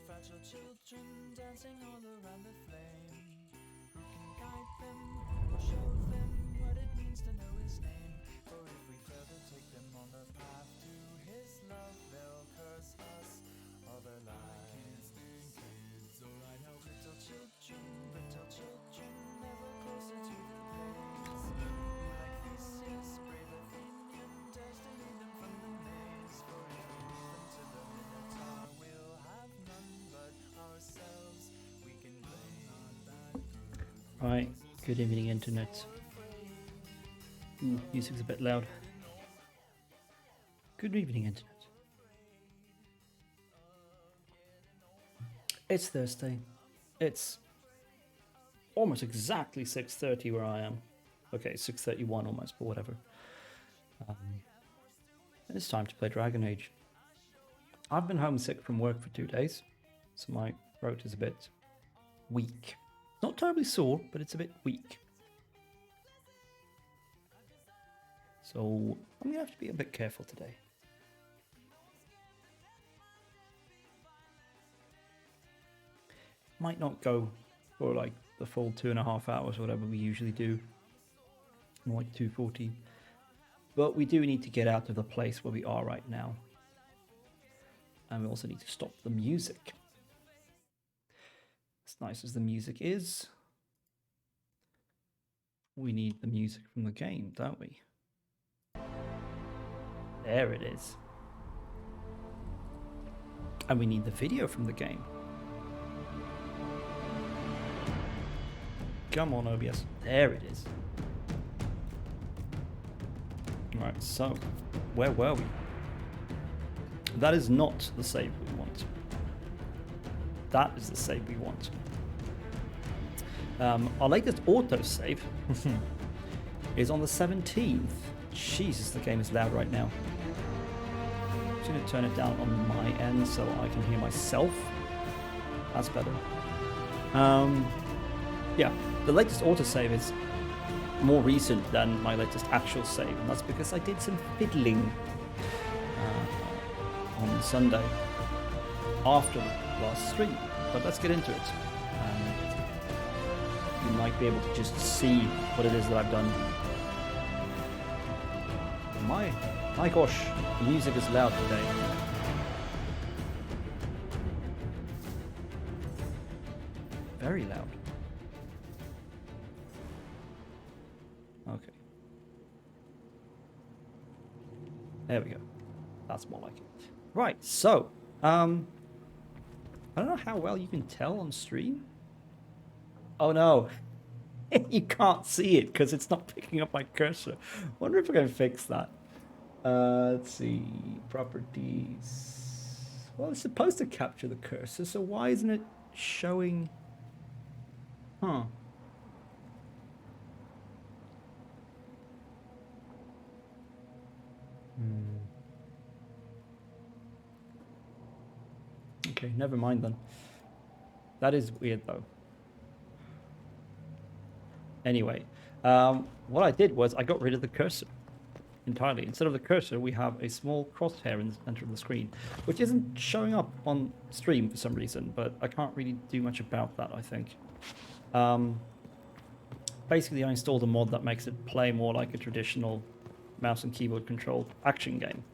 Fragile children dancing all around the flame. Who can guide them or show them what it means to know his name? For if we fail to take them on the path to his love, they'll curse us all their lives. Kids, alright, how little children, never closer to the place. Who like Theseus, brave Athenian, dares to lead them from the maze. For if we leave them to the Minotaur, we'll have none but ourselves. We can blame on that good. Right, good evening, internet. Ooh, music's a bit loud. Good evening, internet. It's Thursday. It's almost exactly 6:30 where I am. Okay, 6:31 almost, but whatever. And it's time to play Dragon Age. I've been homesick from work for 2 days, so my throat is a bit weak. Not terribly sore, but it's a bit weak. So I'm gonna have to be a bit careful today. Might not go for like the full 2.5 hours, whatever we usually do. More like 2:40. But we do need to get out of the place where we are right now. And we also need to stop the music. As nice as the music is, we need the music from the game, don't we? There it is. And we need the video from the game. Come on, OBS. There it is. Right, so, where were we? That is not the save we want. That is the save we want. Our latest autosave is on the 17th. Jesus, the game is loud right now. I'm just going to turn it down on my end so I can hear myself. That's better. Yeah, the latest autosave is more recent than my latest actual save, and that's because I did some fiddling on Sunday after the last stream. But let's get into it. You might be able to just see what it is that I've done. My gosh, the music is loud today. Very loud. Okay. There we go. That's more like it. Right, so, I don't know how well you can tell on stream. Oh no, you can't see it because it's not picking up my cursor. Wonder if I can fix that. Let's see, properties. Well, it's supposed to capture the cursor, so why isn't it showing? Huh. Okay, never mind then. That is weird though. Anyway, what I did was I got rid of the cursor entirely. Instead of the cursor, we have a small crosshair in the center of the screen, which isn't showing up on stream for some reason, but I can't really do much about that, I think. Basically, I installed a mod that makes it play more like a traditional mouse and keyboard controlled action game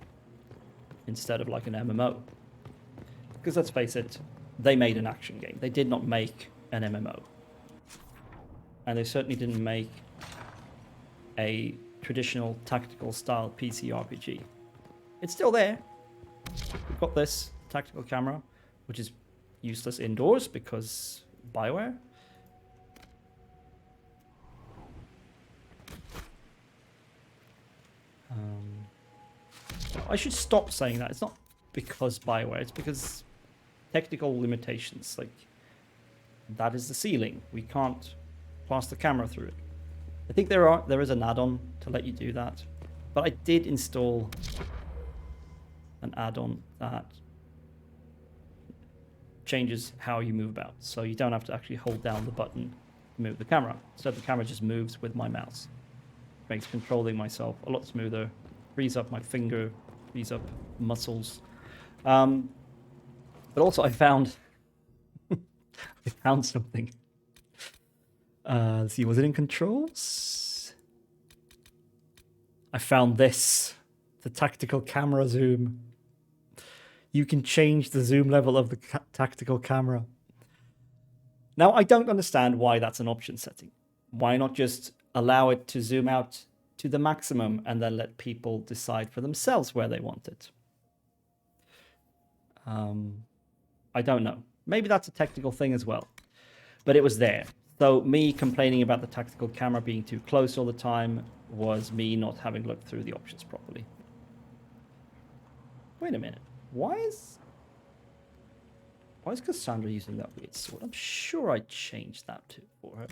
instead of like an MMO. Because let's face it, they made an action game. They did not make an MMO. And they certainly didn't make a traditional tactical style PC RPG. It's still there. We've got this tactical camera, which is useless indoors because Bioware. I should stop saying that. It's not because Bioware, it's because technical limitations. Like, that is the ceiling. We can't pass the camera through it. I think there is an add-on to let you do that, but I did install an add-on that changes how you move about, so you don't have to actually hold down the button to move the camera. So the camera just moves with my mouse. Makes controlling myself a lot smoother, frees up my finger frees up muscles. But also I found something. Let's see, was it in controls? I found this. The tactical camera zoom. You can change the zoom level of the tactical camera. Now, I don't understand why that's an option setting. Why not just allow it to zoom out to the maximum and then let people decide for themselves where they want it? I don't know. Maybe that's a technical thing as well. But it was there. So me complaining about the tactical camera being too close all the time was me not having looked through the options properly. Wait a minute. Why is Cassandra using that weird sword? I'm sure I changed that for her.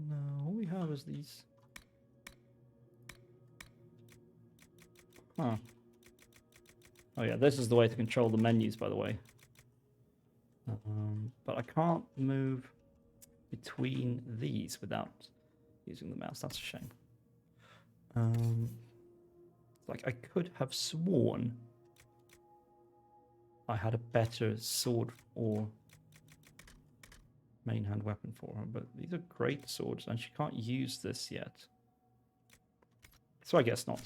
No, all we have is these. Huh. Oh yeah, this is the way to control the menus, by the way. But I can't move between these without using the mouse. That's a shame. Like I could have sworn I had a better sword or main hand weapon for her, but these are great swords and she can't use this yet. So I guess not.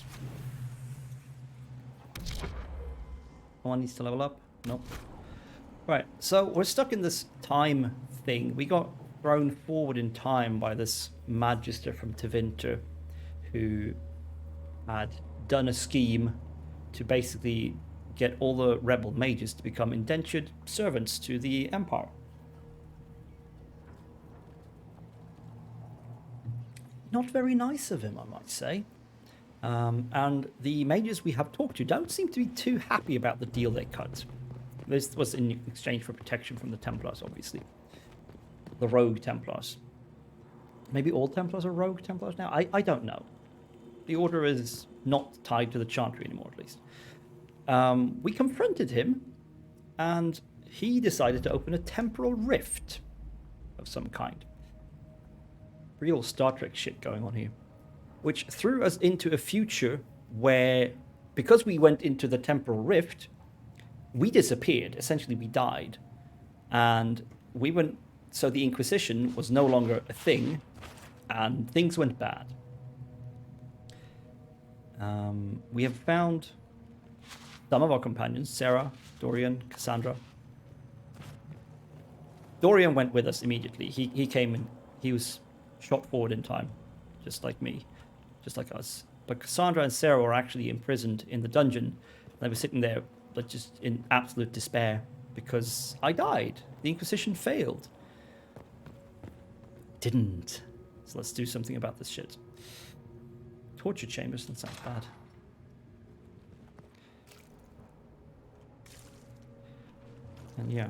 One needs to level up. Nope. Right, so we're stuck in this time thing. We got thrown forward in time by this magister from Tevinter who had done a scheme to basically get all the rebel mages to become indentured servants to the Empire. Not very nice of him, I might say. And the mages we have talked to don't seem to be too happy about the deal they cut. This was in exchange for protection from the Templars, obviously. The rogue Templars. Maybe all Templars are rogue Templars now? I don't know. The order is not tied to the Chantry anymore, at least. We confronted him, and he decided to open a temporal rift of some kind. Real Star Trek shit going on here. Which threw us into a future where, because we went into the temporal rift, we disappeared. Essentially, we died. And we went... So the Inquisition was no longer a thing, and things went bad. We have found some of our companions, Sarah, Dorian, Cassandra. Dorian went with us immediately. He came in. He was shot forward in time, just like me, just like us. But Cassandra and Sarah were actually imprisoned in the dungeon. They were sitting there, but just in absolute despair because I died. The Inquisition failed. Didn't. So let's do something about this shit. Torture chambers, that sounds bad. And yeah.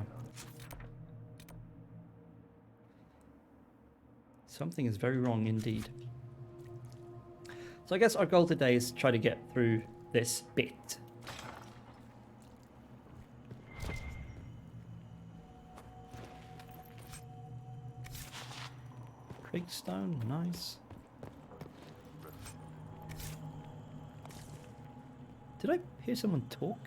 Something is very wrong indeed. So I guess our goal today is to try to get through this bit. Kriegstone, nice. Did I hear someone talk?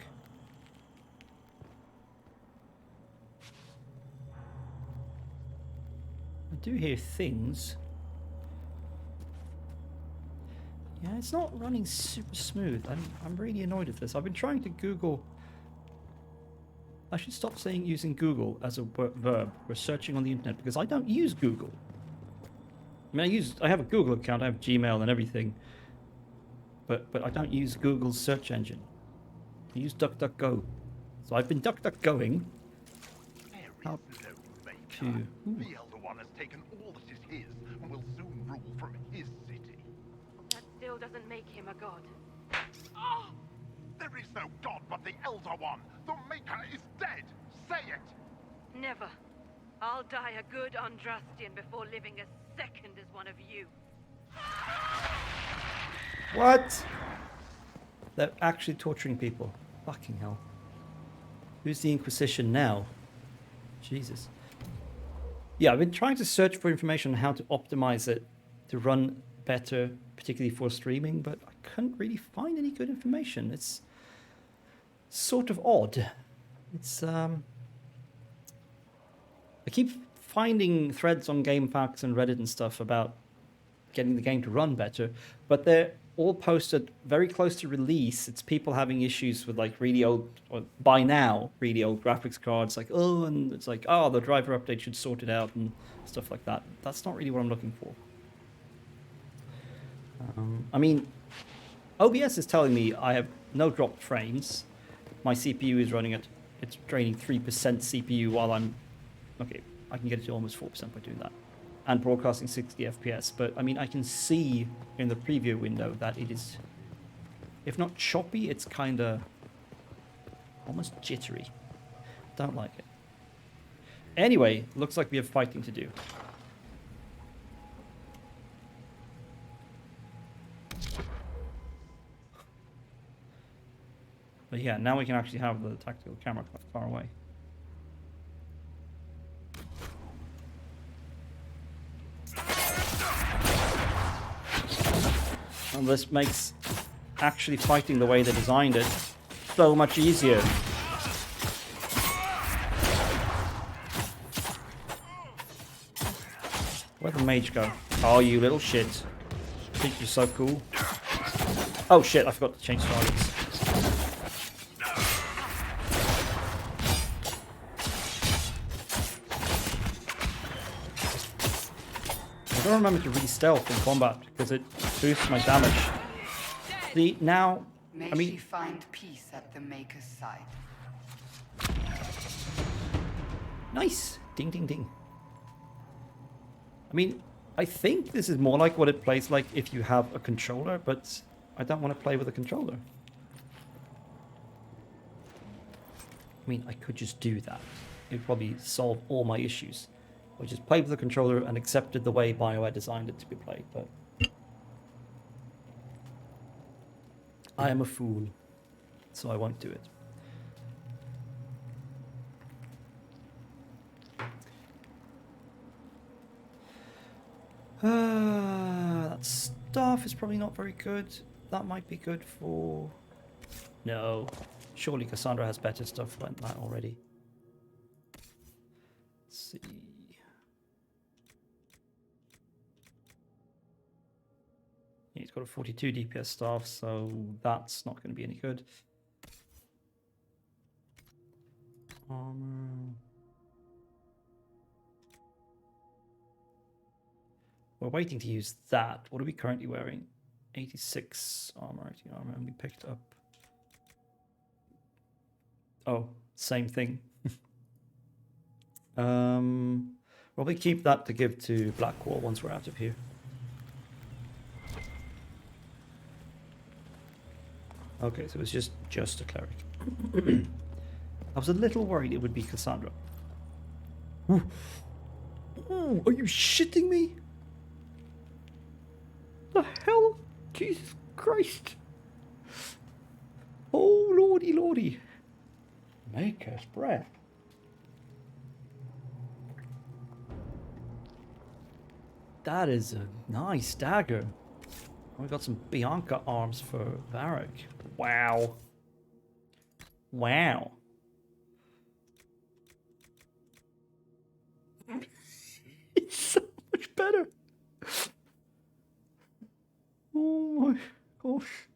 I do hear things. Yeah, it's not running super smooth. I'm really annoyed at this. I've been trying to Google. I should stop saying using Google as a verb for searching on the internet because I don't use Google. I mean, I have a Google account, I have Gmail and everything, but I don't use Google's search engine. I use DuckDuckGo. So I've been DuckDuckGoing. How to... The Elder One has taken all that is his and will soon rule from his city. That still doesn't make him a god. Ah! There is no god but the Elder One. The Maker is dead. Say it. Never. I'll die a good Andrastian before living a second as one of you. What? They're actually torturing people. Fucking hell. Who's the Inquisition now? Jesus. Yeah, I've been trying to search for information on how to optimize it to run better, particularly for streaming, but I couldn't really find any good information. It's sort of odd. It's I keep finding threads on GameFAQs and Reddit and stuff about getting the game to run better, but they're all posted very close to release. It's people having issues with like really old, or by now really old graphics cards, like and it's like, oh, the driver update should sort it out and stuff like that. That's not really what I'm looking for. I mean, OBS is telling me I have no dropped frames. My CPU is running at, it's draining 3% CPU while I'm, okay, I can get it to almost 4% by doing that. And broadcasting 60 FPS, but I mean, I can see in the preview window that it is, if not choppy, it's kind of almost jittery. Don't like it. Anyway, looks like we have fighting to do. But yeah, now we can actually have the tactical camera quite far away. And this makes actually fighting the way they designed it so much easier. Where'd the mage go? Oh, you little shit. Think you're so cool. Oh shit, I forgot to change targets. I don't remember to re-stealth in combat because it boosts my damage. See, now, May I mean, she find peace at the Maker's side. nice. Ding, ding, ding. I mean, I think this is more like what it plays like if you have a controller, but I don't want to play with a controller. I mean, I could just do that. It'd probably solve all my issues. I just played with the controller and accepted the way BioWare designed it to be played, but I am a fool, so I won't do it. That staff is probably not very good. That might be good for... No. Surely Cassandra has better stuff than that already. Let's see. He's got a 42 DPS staff, so that's not going to be any good. Armor. We're waiting to use that. What are we currently wearing? 86 armor, 80 armor, and we picked up... Oh, same thing. Probably keep that to give to Blackwall once we're out of here. Okay, so it's just a cleric. I was a little worried it would be Cassandra. Ooh. Ooh, are you shitting me? The hell? Jesus Christ. Oh, lordy, lordy. Maker's breath. That is a nice dagger. We got some Bianca arms for Varric. Wow. Wow. It's so much better. Oh my gosh.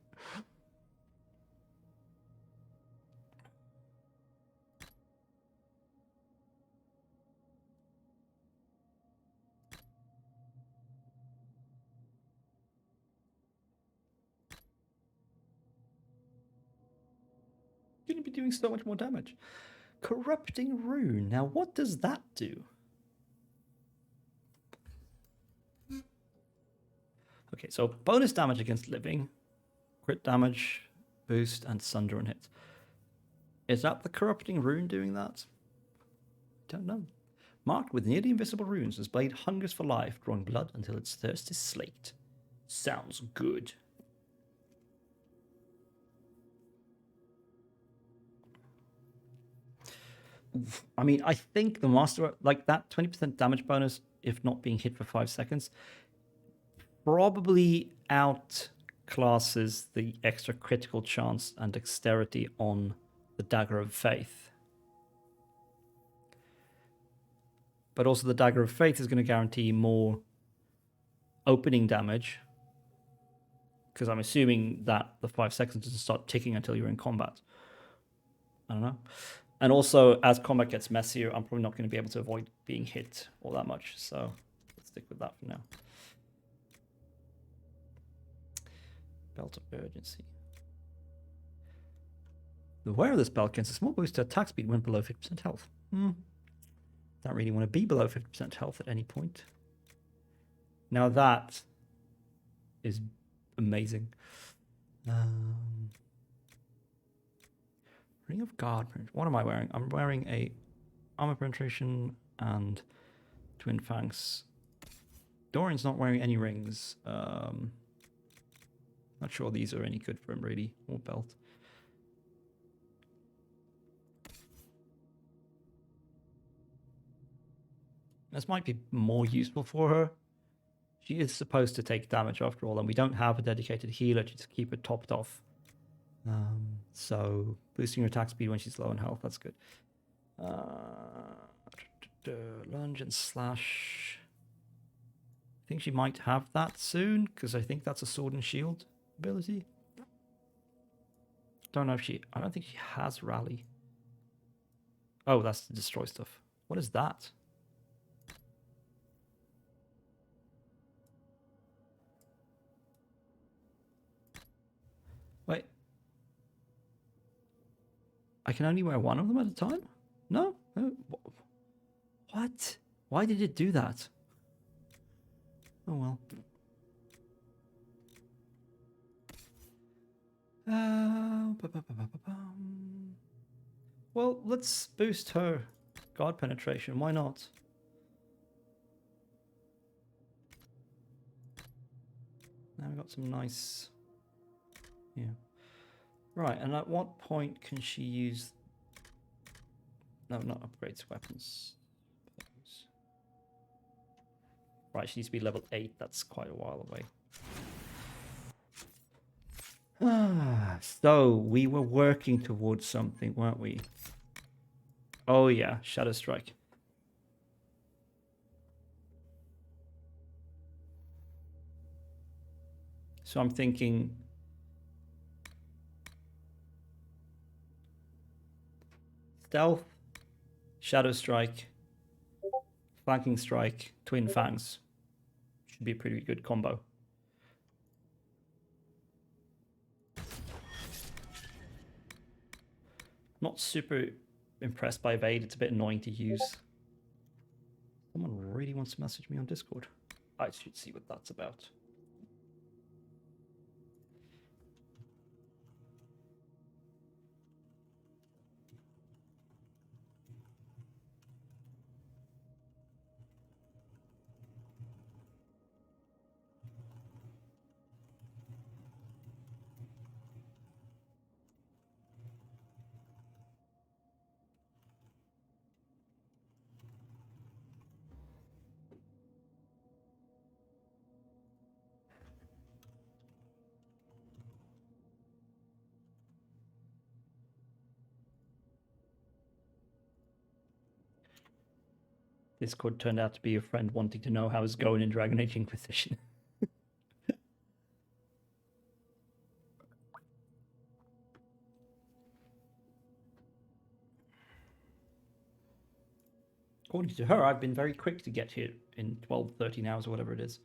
Going to be doing so much more damage. Corrupting Rune. Now, what does that do? Okay, so bonus damage against living, crit damage, boost, and sunder on hit. Is that the Corrupting Rune doing that? Don't know. Marked with nearly invisible runes, this blade hungers for life, drawing blood until its thirst is slaked. Sounds good. I mean, I think the master, like that 20% damage bonus, if not being hit for 5 seconds, probably outclasses the extra critical chance and dexterity on the Dagger of Faith. But also the Dagger of Faith is going to guarantee more opening damage, because I'm assuming that the 5 seconds doesn't start ticking until you're in combat. I don't know. And also, as combat gets messier, I'm probably not going to be able to avoid being hit all that much. So let's stick with that for now. Belt of Urgency. The wearer of this belt gains a small boost to attack speed when below 50% health. Don't really want to be below 50% health at any point. Now that is amazing. Ring of Guard. What am I wearing? I'm wearing a armor penetration and twin fangs. Dorian's not wearing any rings. Not sure these are any good for him really, or belt. This might be more useful for her. She is supposed to take damage after all, and we don't have a dedicated healer to just keep it topped off. So boosting her attack speed when she's low in health, that's good. Lunge and slash. I think she might have that soon, because I think that's a sword and shield ability. Don't know if she... I don't think she has rally. Oh, that's to destroy stuff. What is that? Wait. I can only wear one of them at a time? No? What? Why did it do that? Oh well. Well, let's boost her guard penetration. Why not? Now we've got some nice... Yeah. Right, and at what point can she use... No, not upgrades weapons. Right, she needs to be level 8. That's quite a while away. So, we were working towards something, weren't we? Oh yeah, Shadow Strike. So I'm thinking... Stealth, Shadow Strike, Flanking Strike, Twin Fangs. Should be a pretty good combo. Not super impressed by Evade. It's a bit annoying to use. Someone really wants to message me on Discord. I should see what that's about. Discord turned out to be a friend wanting to know how it's going in Dragon Age Inquisition. According to her, I've been very quick to get here in 12, 13 hours or whatever it is.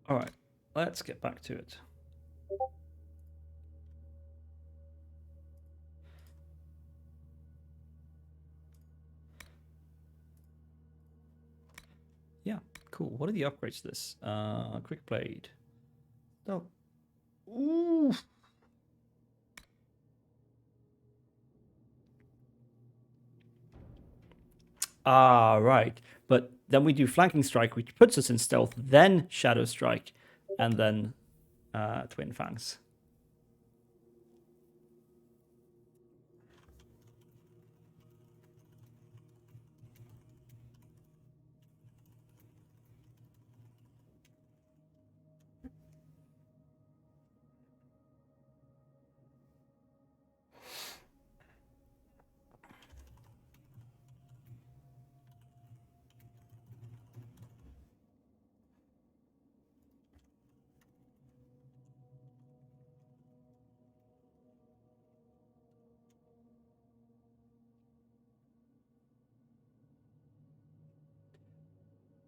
All right. let's get back to it. Yeah, cool. What are the upgrades to this? Quick blade. No. Ooh. Ah, right. But then we do flanking strike, which puts us in stealth, then shadow strike, and then twin fangs.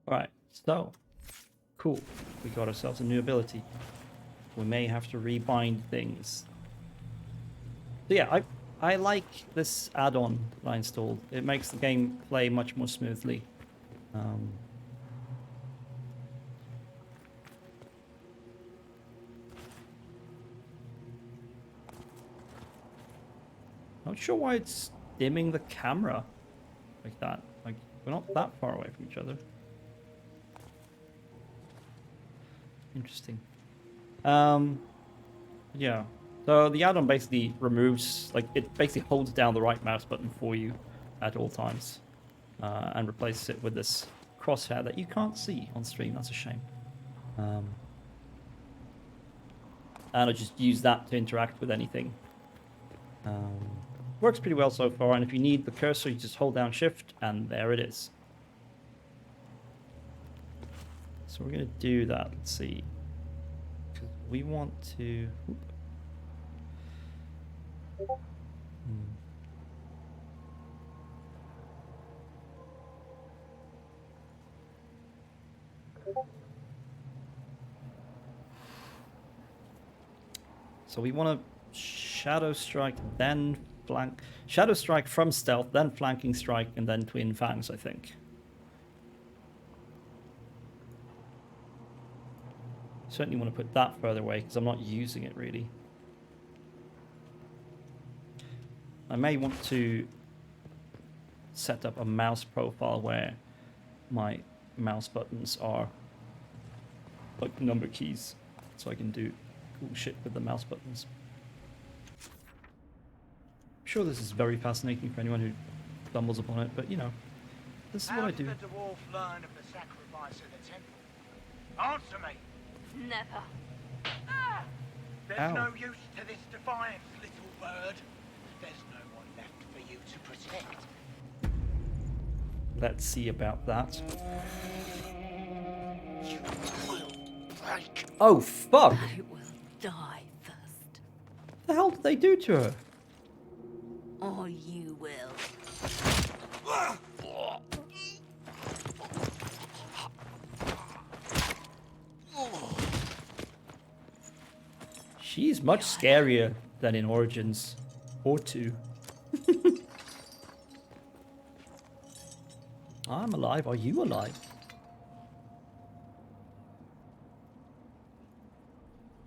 Alright, so cool. We got ourselves a new ability. We may have to rebind things. So yeah, I like this add-on that I installed. It makes the game play much more smoothly. Not sure why it's dimming the camera like that. Like, we're not that far away from each other. Interesting. Yeah. So the add-on basically removes, like, it basically holds down the right mouse button for you at all times, and replaces it with this crosshair that you can't see on stream. That's a shame. And I just use that to interact with anything. Works pretty well so far, and if you need the cursor, you just hold down Shift, and there it is. So we're going to do that. Let's see. We want to... So we want to shadow strike, then flank. Shadow strike from stealth, then flanking strike, and then twin fangs, I think. Certainly want to put that further away because I'm not using it really. I may want to set up a mouse profile where my mouse buttons are like number keys, so I can do cool shit with the mouse buttons. I'm sure this is very fascinating for anyone who stumbles upon it, but you know, this is what I do. How did the dwarf learn of the sacrifice of the temple? Answer me! Never. There's Ow. no use to this defiance, little bird. There's no one left for you to protect. Let's see about that. You will break. Oh, fuck! I will die first, What the hell did they do to her? or you will. She's much scarier than in Origins or 2. I'm alive. Are you alive?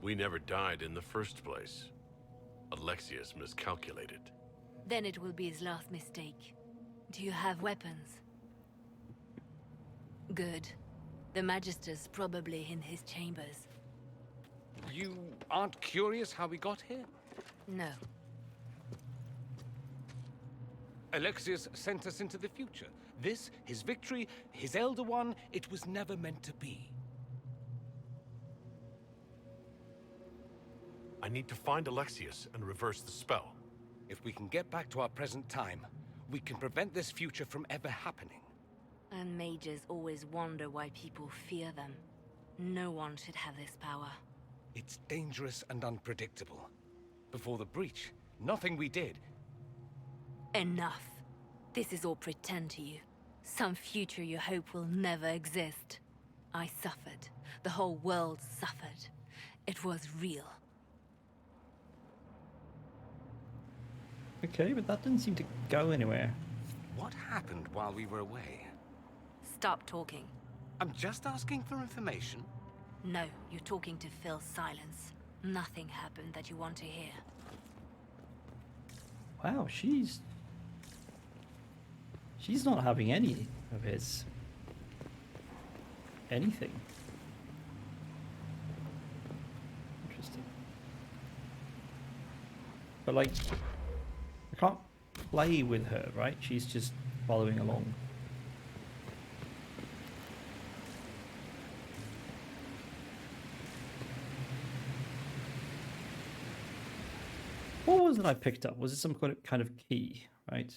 We never died in the first place. Alexius miscalculated. Then it will be his last mistake. Do you have weapons? Good. The Magister's probably in his chambers. You aren't curious how we got here? No. Alexius sent us into the future. This, his victory, his Elder One, it was never meant to be. I need to find Alexius and reverse the spell. If we can get back to our present time, we can prevent this future from ever happening. And mages always wonder why people fear them. No one should have this power. It's dangerous and unpredictable. Before the breach, nothing we did. Enough. This is all pretend to you. Some future you hope will never exist. I suffered. The whole world suffered. It was real. Okay, but that didn't seem to go anywhere. What happened while we were away? Stop talking. I'm just asking for information. No, you're talking to fill silence. Nothing happened that you want to hear. Wow, she's not having any of his anything. Interesting. But like, I can't play with her, right? She's just following along. What was it I picked up? Was it some kind of key, right?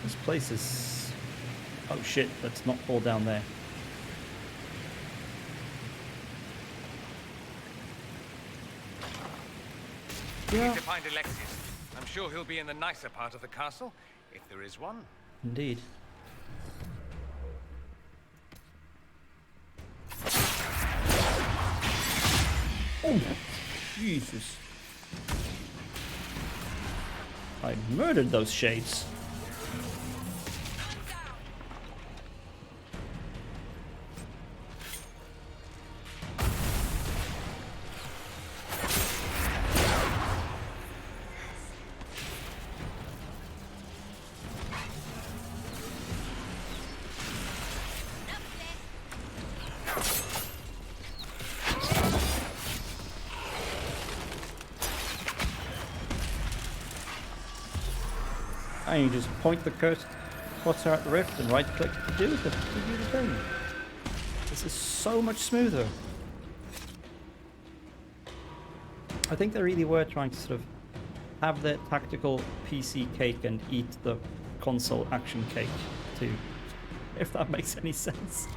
This place is... Oh shit, let's not fall down there. We need to find Alexius. I'm sure he'll be in the nicer part of the castle, if there is one. Indeed. Oh, Jesus. I murdered those shades. And you just point the cursor at the rift and right click to do the thing. This is so much smoother. I think they really were trying to sort of have their tactical PC cake and eat the console action cake too, if that makes any sense.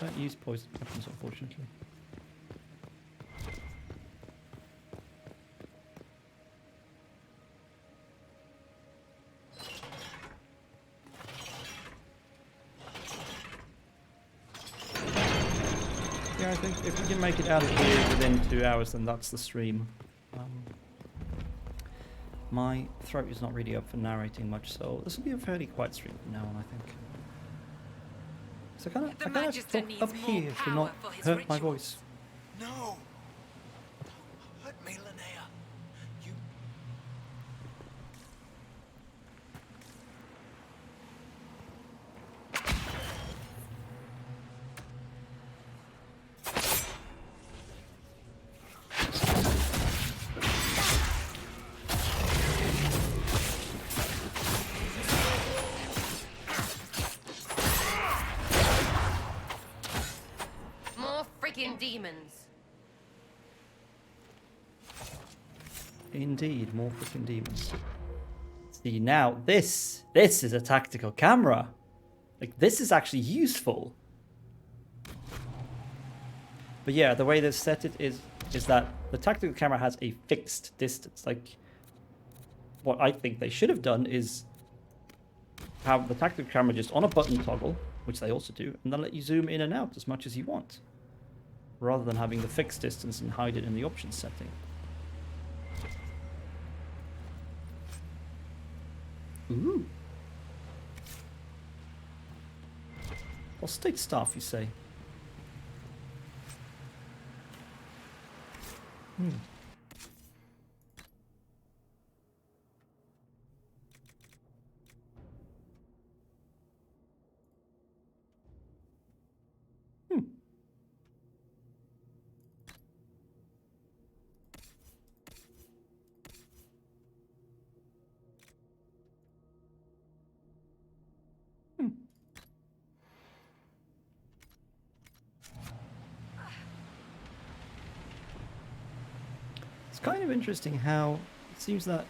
I don't use poison weapons, unfortunately. Yeah, I think if we can make it out of here within 2 hours, then that's the stream. My throat is not really up for narrating much, so this will be a fairly quiet stream from now on, I think. So I kind of talk up here to not hurt my voice. No! Don't hurt me, Linnea. You... Demons. Indeed, more freaking demons. See, now this is a tactical camera. Like, this is actually useful. But yeah, the way they've set it is that the tactical camera has a fixed distance. Like, what I think they should have done is have the tactical camera just on a button toggle, which they also do, and then let you zoom in and out as much as you want, rather than having the fixed distance and hide it in the options setting. Ooh. Well, state staff, you say? Hmm. It's kind of interesting how it seems that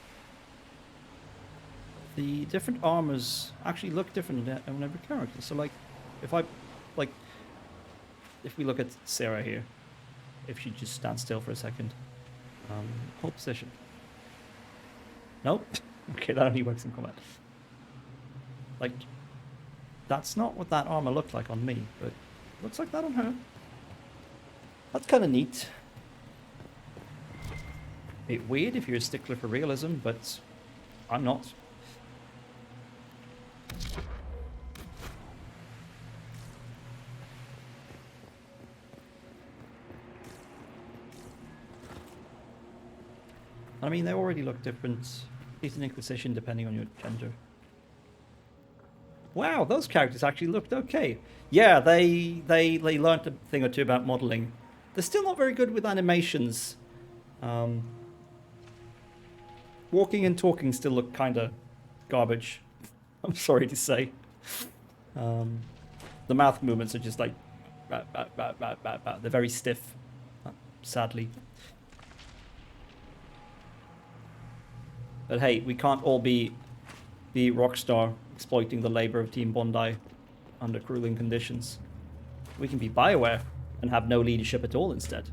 the different armors actually look different on every character. So like, if we look at Sarah here, if she just stands still for a second, hold position. Nope. Okay, that only works in combat. Like, that's not what that armor looked like on me, but looks like that on her. That's kind of neat. Bit weird if you're a stickler for realism, but I'm not. I mean, they already look different. At least in Inquisition, depending on your gender. Wow, those characters actually looked okay. Yeah, they learned a thing or two about modeling. They're still not very good with animations. Walking and talking still look kind of garbage. I'm sorry to say. The mouth movements are just like... They're very stiff, sadly. But hey, we can't all be the Rockstar exploiting the labor of Team Bondi under grueling conditions. We can be BioWare and have no leadership at all instead.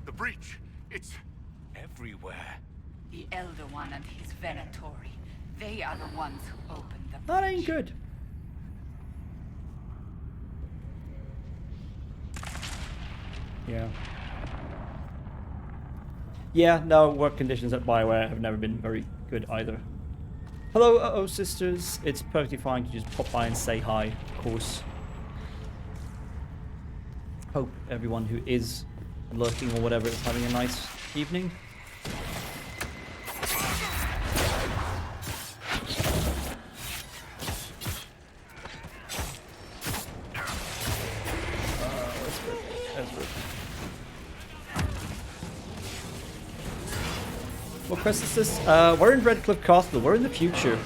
The breach, it's Everywhere. The Elder One and his Venatori. They are the ones who opened the That ain't good. Yeah. Yeah, no, work conditions at BioWare have never been very good either. Hello, uh-oh sisters. It's perfectly fine to just pop by and say hi, of course. Hope everyone who is lurking or whatever is having a nice evening. What quest is this? We're in Redcliffe Castle. We're in the future.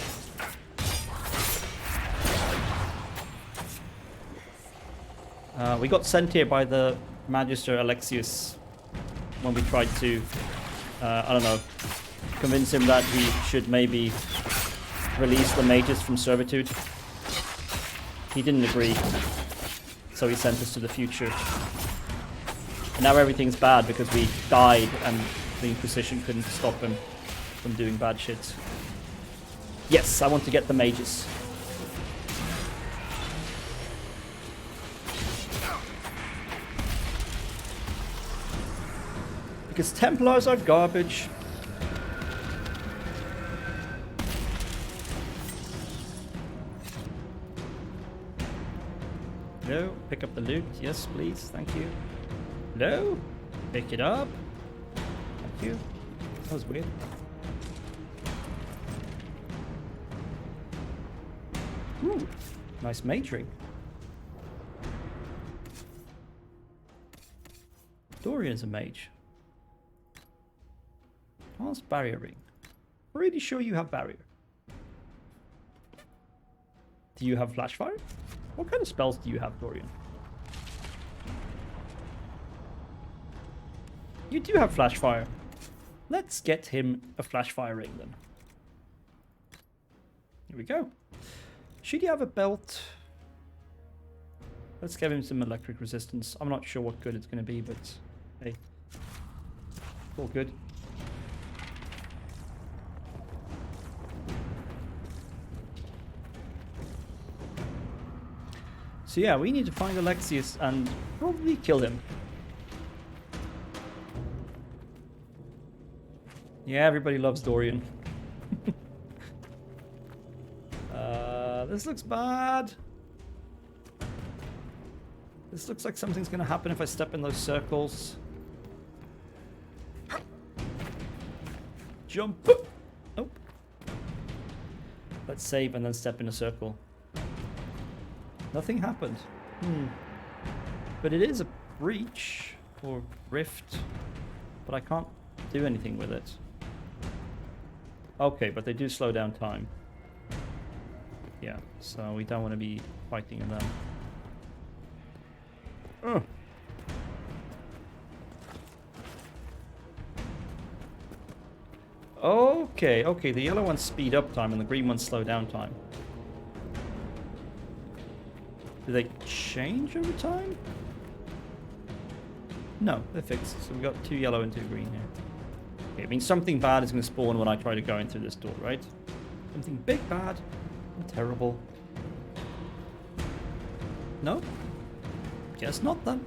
We got sent here by the Magister Alexius when we tried to, I don't know, convince him that we should maybe release the mages from servitude. He didn't agree, so he sent us to the future. And now everything's bad because we died and the Inquisition couldn't stop him from doing bad shit. Yes, I want to get the mages. Because Templars are garbage. No, pick up the loot. Yes, please. Thank you. No, pick it up. Thank you. That was weird. Ooh, nice mage ring. Dorian's a mage. Oh, it's barrier ring. Pretty sure you have barrier. Do you have flash fire? What kind of spells do you have, Dorian? You do have flash fire. Let's get him a flash fire ring then. Here we go. Should he have a belt? Let's give him some electric resistance. I'm not sure what good it's going to be, but hey, all good. So yeah, we need to find Alexius and probably kill him. Yeah, everybody loves Dorian. This looks bad. This looks like something's going to happen if I step in those circles. Jump. Nope. Let's save and then step in a circle. Nothing happened. But it is a breach or rift. But I can't do anything with it. Okay, but they do slow down time. Yeah, so we don't want to be fighting them. Okay, okay, the yellow ones speed up time and the green ones slow down time. Do they change over time? No, they're fixed. So we've got 2 yellow and 2 green here. Okay, it means something bad is going to spawn when I try to go in through this door, right? Something big, bad, and terrible. No? Guess not then.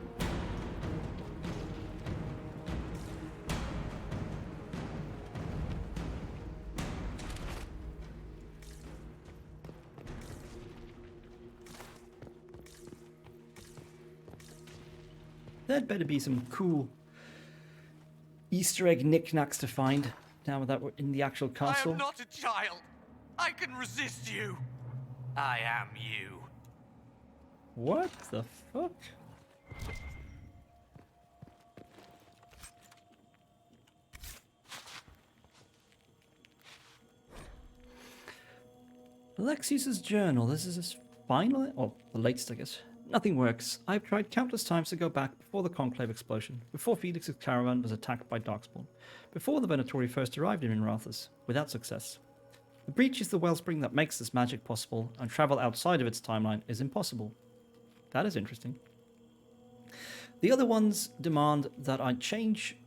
There'd better be some cool Easter egg knickknacks to find now that we're in the actual castle. I am not a child. I can resist you. I am you. What the fuck? Alexius's journal. This is his final, or the latest, I guess. Nothing works. I've tried countless times to go back before the Conclave explosion, before Felix's caravan was attacked by Darkspawn, before the Venatori first arrived in Minrathous, without success. The breach is the wellspring that makes this magic possible, and travel outside of its timeline is impossible. That is interesting. The other ones demand that I change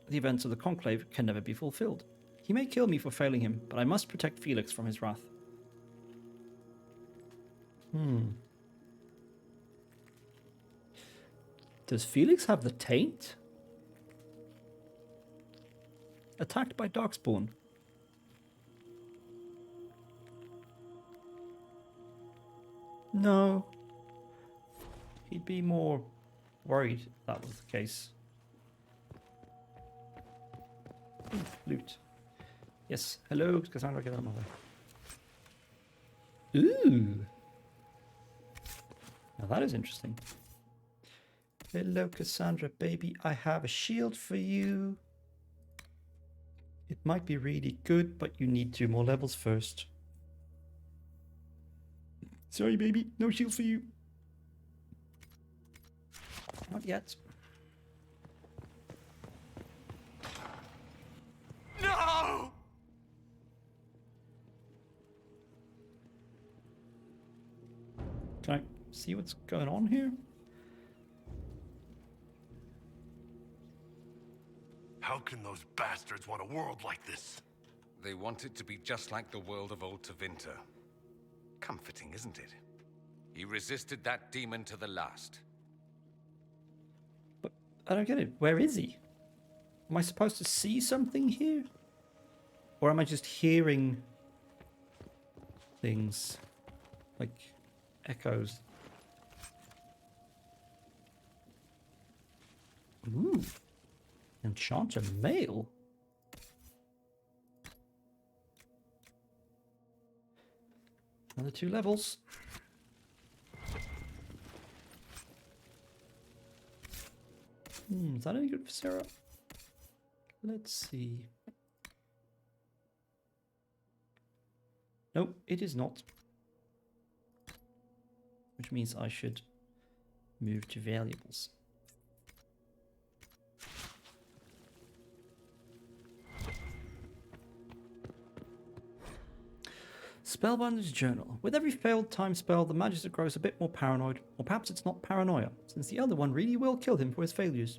the events of the Conclave can never be fulfilled. He may kill me for failing him, but I must protect Felix from his wrath. Does Felix have the taint? Attacked by Darkspawn. No. He'd be more worried if that was the case. Ooh, loot. Yes, hello, Cassandra, get out of my way. Ooh. Now that is interesting. Hello, Cassandra, baby. I have a shield for you. It might be really good, but you need 2 more levels first. Sorry, baby. No shield for you. Not yet. No! Can I see what's going on here? How can those bastards want a world like this? They want it to be just like the world of old Tevinter. Comforting, isn't it? He resisted that demon to the last. But I don't get it. Where is he? Am I supposed to see something here? Or am I just hearing things? Like echoes. Ooh. Enchanter mail. Another 2 levels. Is that any good for Sarah? Let's see. Nope, it is not. Which means I should move to valuables. Spellbinder's Journal. With every failed time spell, the Magister grows a bit more paranoid, or perhaps it's not paranoia, since the other one really will kill him for his failures.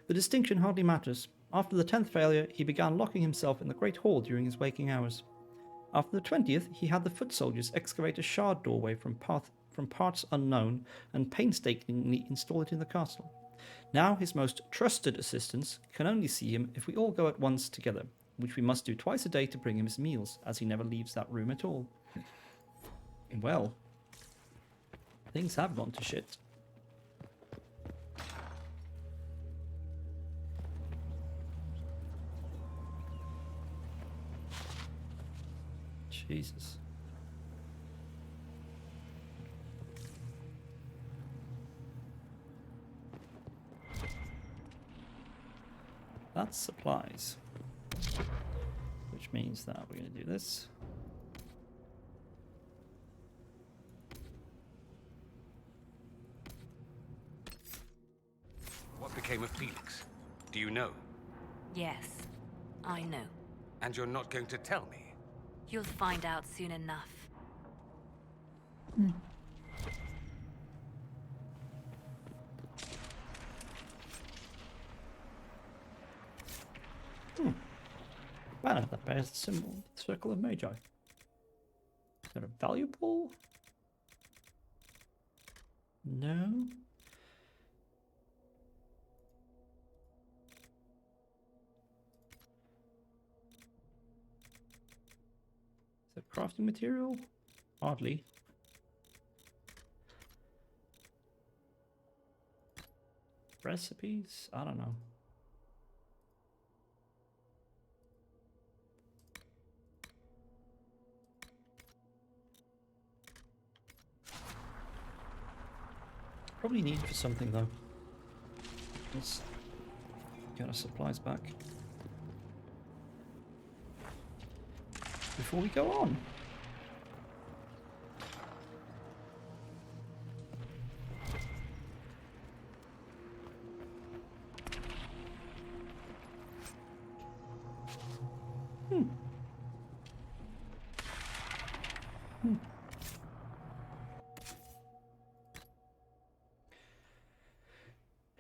The distinction hardly matters. After the 10th failure, he began locking himself in the Great Hall during his waking hours. After the 20th, he had the foot soldiers excavate a shard doorway from parts unknown and painstakingly install it in the castle. Now his most trusted assistants can only see him if we all go at once together, which we must do twice a day to bring him his meals, as he never leaves that room at all. Well, things have gone to shit. Jesus. That's supplies. Which means that we're going to do this. What became of Felix? Do you know? Yes, I know. And you're not going to tell me? You'll find out soon enough. Banner that bears the symbol, the Circle of Magi. Is that a valuable? No. Is it crafting material? Hardly. Recipes? I don't know. Probably need it for something though. Let's get our supplies back before we go on.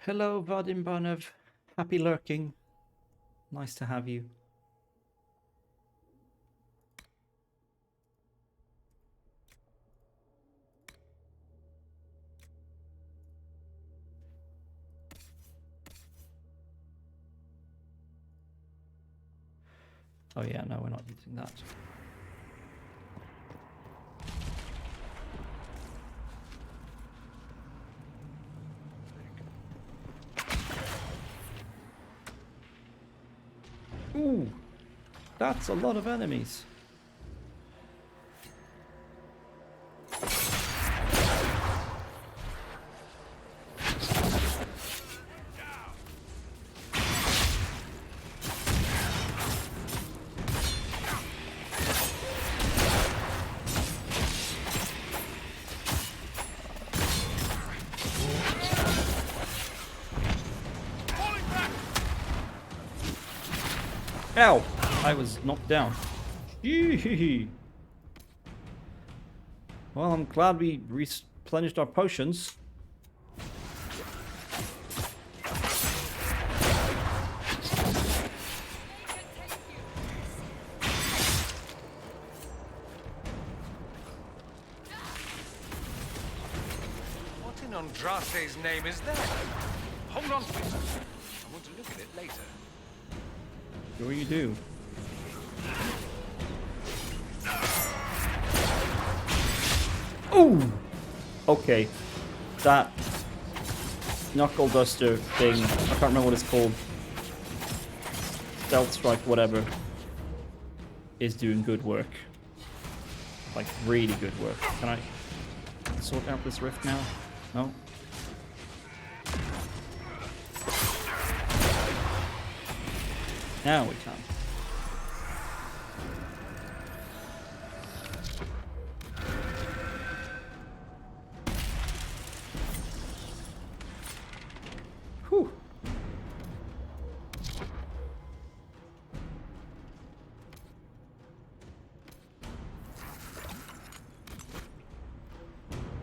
Hello, Vadim Banev. Happy lurking. Nice to have you. Oh yeah, no, we're not using that. Ooh, that's a lot of enemies. Ow! I was knocked down. Yee. Well, I'm glad we replenished our potions. What in Andraste's name is that? Hold on to it. I want to look at it later. Sure you do. Ooh! Okay. That knuckle duster thing, I can't remember what it's called. Stealth strike, whatever, is doing good work. Like, really good work. Can I sort out this rift now? No? Now we can. Whew.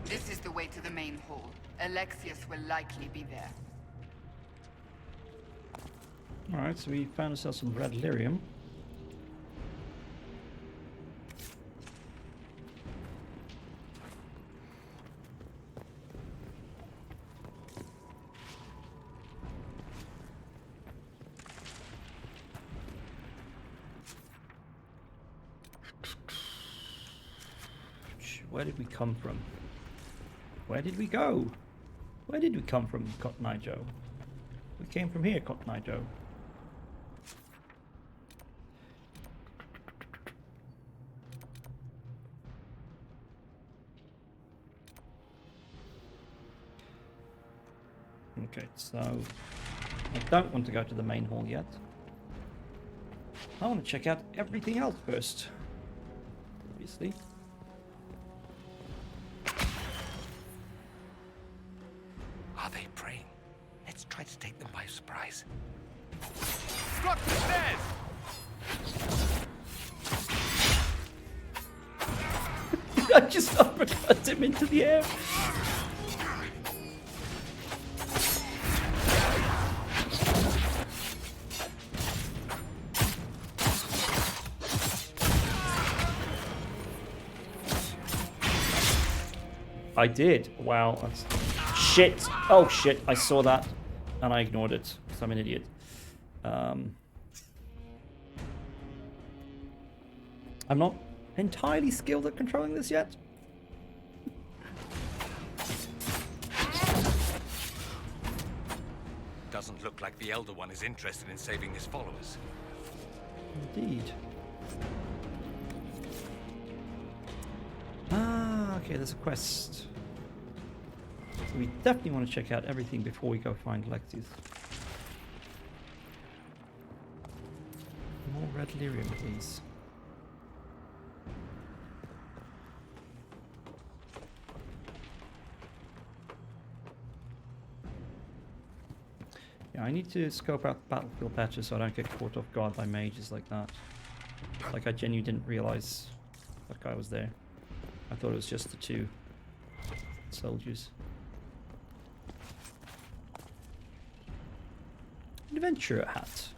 This is the way to the main hall. Alexius will likely be there. Alright, so we found ourselves some red lyrium. Where did we come from? Where did we go? Where did we come from, Cotton Eye Joe? We came from here, Cotton Eye Joe. Okay, so I don't want to go to the main hall yet. I want to check out everything else first, obviously. Are they praying? Let's try to take them by surprise. Drop the stairs! I just uppercut him into the air. I did. Wow. That's... Shit. Oh, shit. I saw that. And I ignored it. Because I'm an idiot. I'm not entirely skilled at controlling this yet. Doesn't look like the Elder One is interested in saving his followers. Indeed. Ah, okay, there's a quest. So we definitely want to check out everything before we go find Alexius. More red lyrium, please. Yeah, I need to scope out the battlefield better so I don't get caught off guard by mages like that. Like, I genuinely didn't realize that guy was there. I thought it was just the two soldiers. Adventurer hat.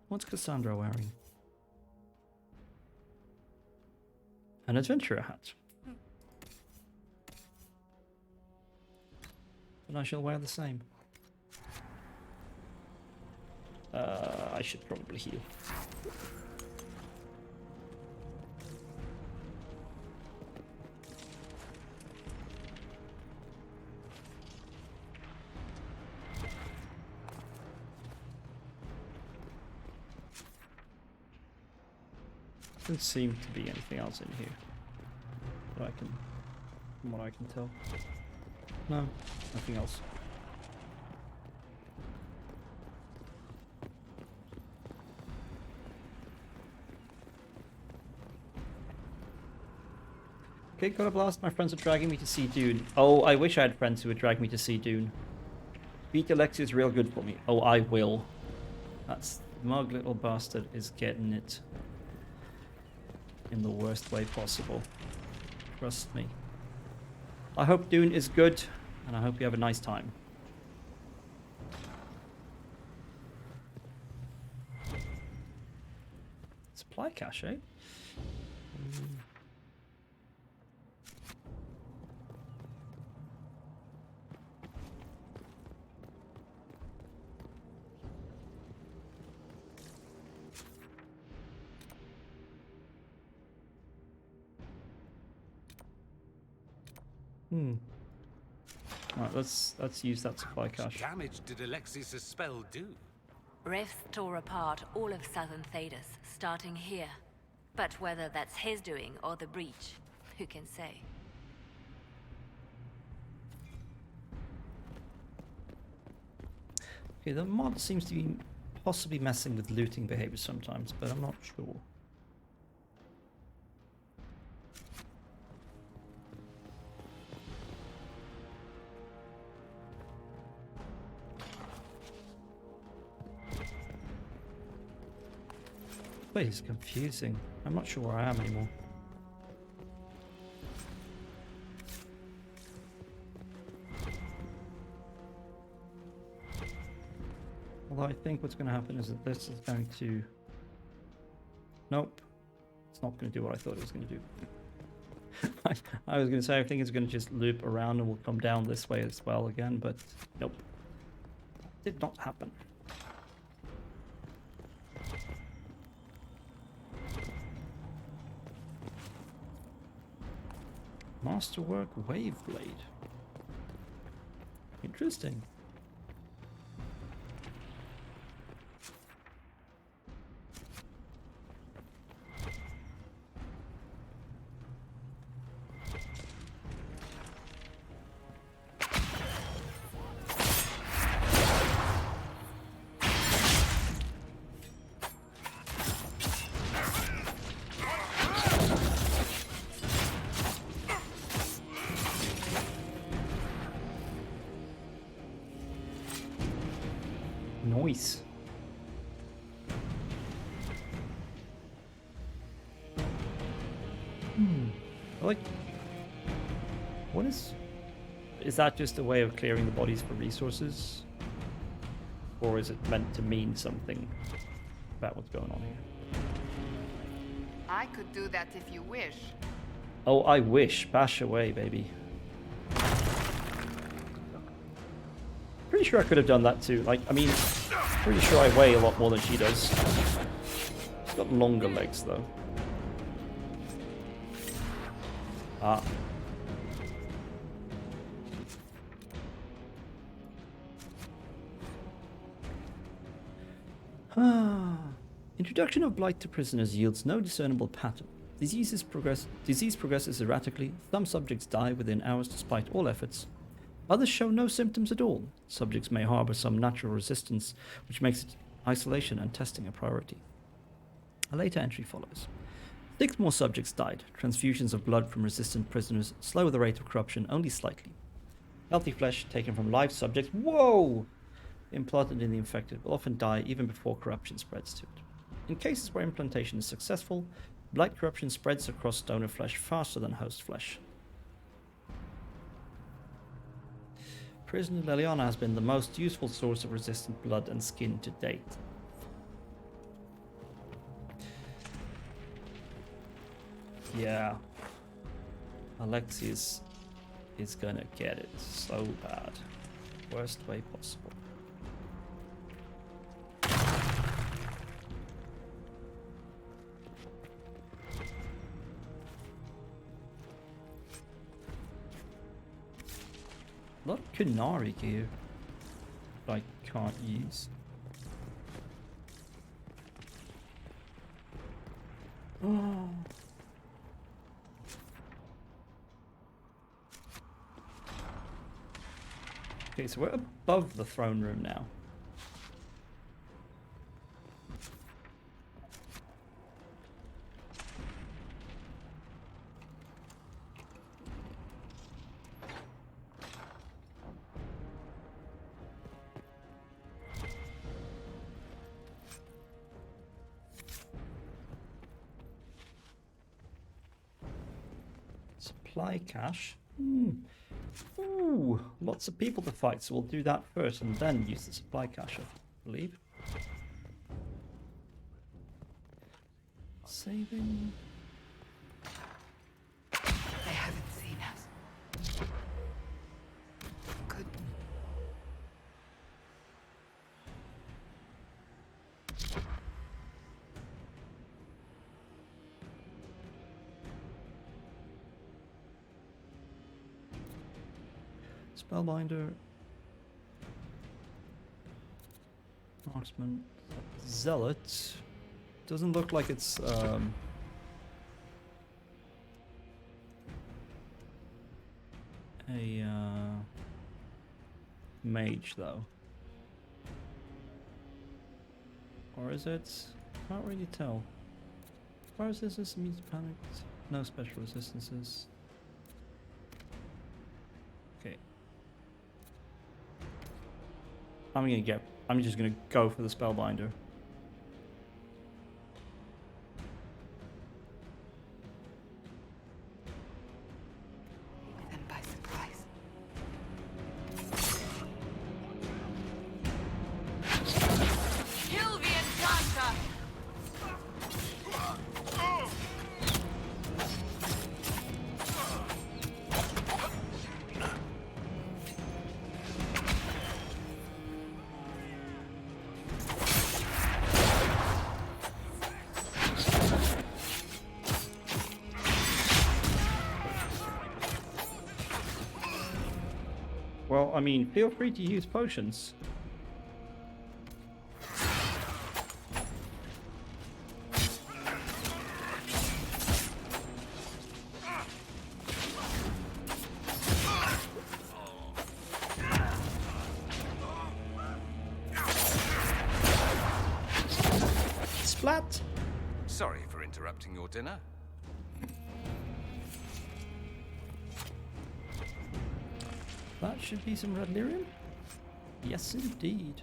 What's Cassandra wearing? An adventurer hat. And I shall wear the same. I should probably heal. Doesn't seem to be anything else in here that I can, from what I can tell. No, nothing else. Okay, got a blast. My friends are dragging me to see Dune. Oh, I wish I had friends who would drag me to see Dune. Beat Alexius real good for me. Oh, I will. That's mug little bastard is getting it in the worst way possible. Trust me. I hope Dune is good, and I hope you have a nice time. Supply cache, eh? Right, let's use that supply cache. How much damage did Alexius' spell do? Rifts tore apart all of southern Thedas, starting here. But whether that's his doing or the breach, who can say? Okay, the mod seems to be possibly messing with looting behavior sometimes, but I'm not sure. Wait, it's confusing. I'm not sure where I am anymore. Although I think what's going to happen is that this is going to... Nope. It's not going to do what I thought it was going to do. I was going to say I think it's going to just loop around and we'll come down this way as well again, but nope. Did not happen. Masterwork Waveblade. Interesting. Nice. Like, what is that just a way of clearing the bodies for resources? Or is it meant to mean something about what's going on here? I could do that if you wish. Oh, I wish. Bash away, baby. Pretty sure I could have done that too. Like, I mean, pretty sure I weigh a lot more than she does. She's got longer legs, though. Ah. Introduction of blight to prisoners yields no discernible pattern. Disease progresses erratically. Some subjects die within hours despite all efforts. Others show no symptoms at all. Subjects may harbor some natural resistance, which makes isolation and testing a priority. A later entry follows. 6 more subjects died. Transfusions of blood from resistant prisoners slow the rate of corruption only slightly. Healthy flesh taken from live subjects, implanted in the infected, will often die even before corruption spreads to it. In cases where implantation is successful, blight corruption spreads across donor flesh faster than host flesh. Prisoner Leliana has been the most useful source of resistant blood and skin to date. Yeah. Alexius is gonna get it so bad. Worst way possible. A lot of Kunari gear I can't use. Oh. Okay, so we're above the throne room now. Supply cache. Ooh, lots of people to fight, so we'll do that first and then use the supply cache, I believe. Saving. They haven't seen us. Good. Spellbinder. Marksman. Zealot. Doesn't look like it's a mage though. Or is it? Can't really tell. Fire resistance means panicked. No special resistances. Okay. I'm just gonna go for the spellbinder. Them by surprise. Kill the enchanter! Well, I mean, feel free to use potions. Splat! Sorry for interrupting your dinner. That should be some red lyrium. Yes, indeed.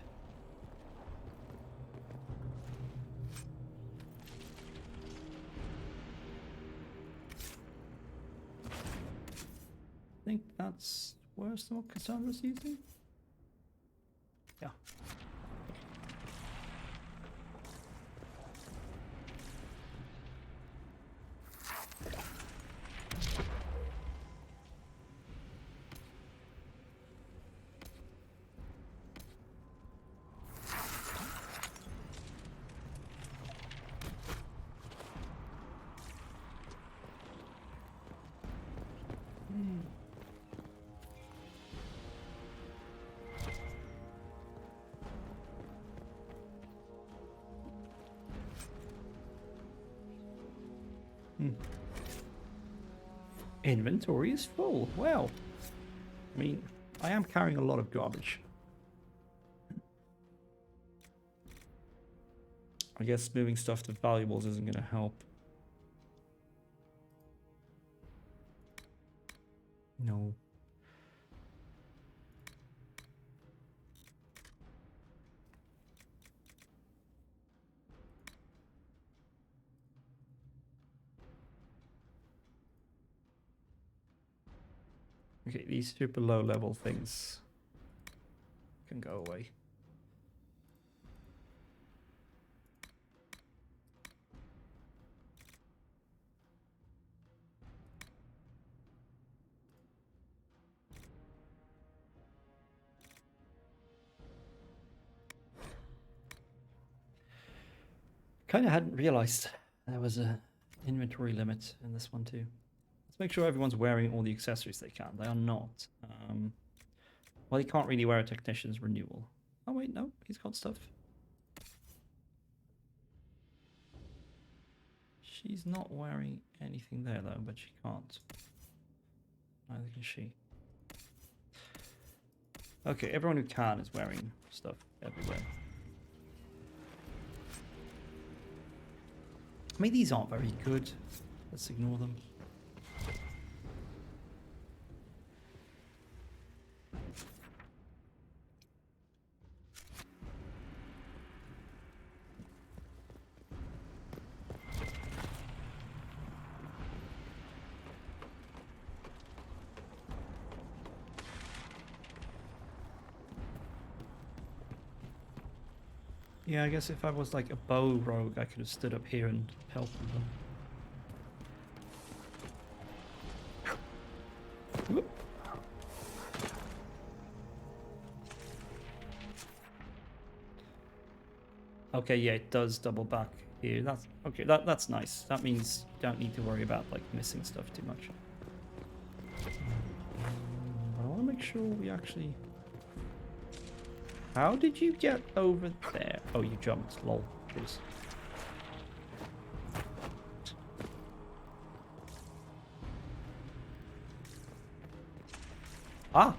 think that's worse than what Cassandra's using. Yeah. Inventory is full. Well, I mean, I am carrying a lot of garbage. I guess moving stuff to valuables isn't going to help. No. Okay, these super low level things can go away. Kind of hadn't realized there was a inventory limit in this one too. Let's make sure everyone's wearing all the accessories they can. They are not. Well, he can't really wear a technician's renewal. Oh wait, no, he's got stuff. She's not wearing anything there though, but she can't. Neither can she. Okay, everyone who can is wearing stuff everywhere. I mean, these aren't very good. Let's ignore them. Yeah, I guess if I was like a bow rogue, I could have stood up here and helped them. Whoop. Okay, yeah, it does double back here. That's okay. That's nice. That means you don't need to worry about like missing stuff too much. I want to make sure we actually. How did you get over there? Oh, you jumped. Lol. Jeez. Ah!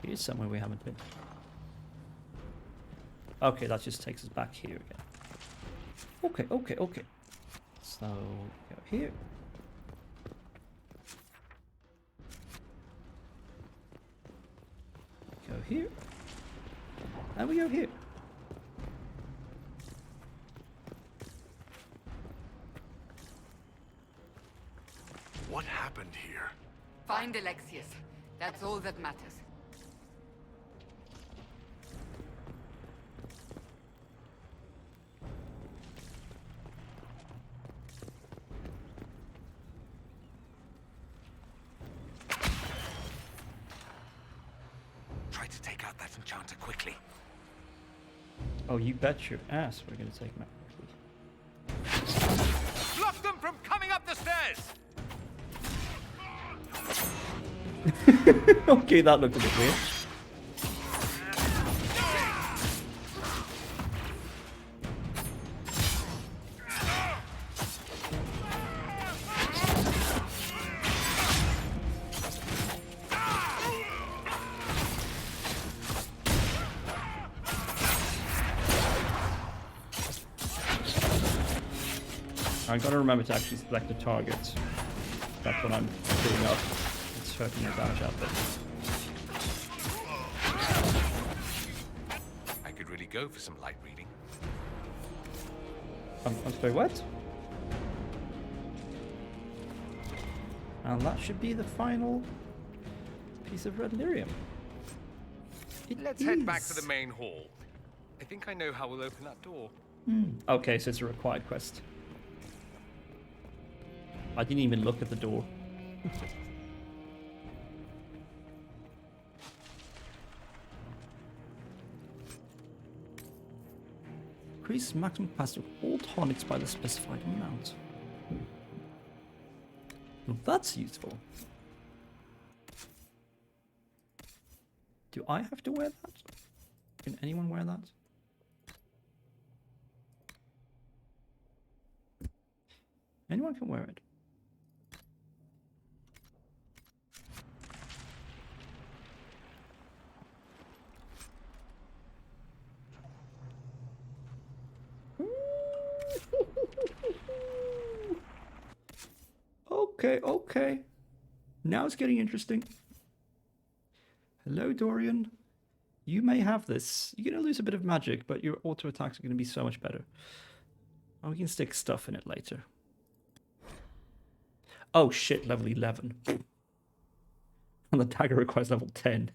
Here's somewhere we haven't been. Okay, that just takes us back here again. Okay, okay, okay. So, go here. Go here. And we go here. What happened here? Find Alexius. That's all that matters. Try to take out that enchanter quickly. Oh, you bet your ass we're gonna take him out. Block them from coming up the stairs! Okay, that looked a bit weird. I gotta remember to actually select a target. That's what I'm doing up. It's hurting your damage output. I could really go for some light reading. I'm sorry, what? And that should be the final piece of red lyrium. Let's head back to the main hall. I think I know how we'll open that door. Okay, so it's a required quest. I didn't even look at the door. Increase maximum capacity of all tonics by the specified amount. Well, that's useful. Do I have to wear that? Can anyone wear that? Anyone can wear it. Okay, okay. Now it's getting interesting. Hello, Dorian. You may have this. You're going to lose a bit of magic, but your auto attacks are going to be so much better. Oh, we can stick stuff in it later. Oh shit, level 11. And the dagger requires level 10.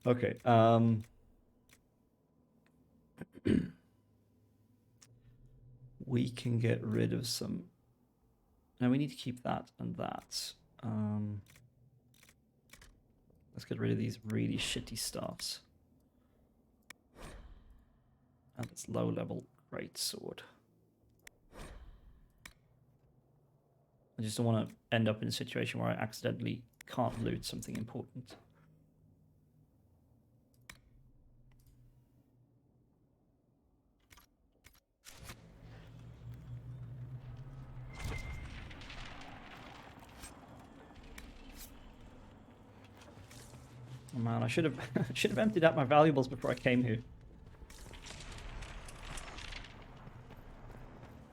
Okay, we can get rid of some... Now we need to keep that and that. Let's get rid of these really shitty staffs. And this low level great sword. I just don't want to end up in a situation where I accidentally can't loot something important. Oh man, I should have emptied out my valuables before I came here.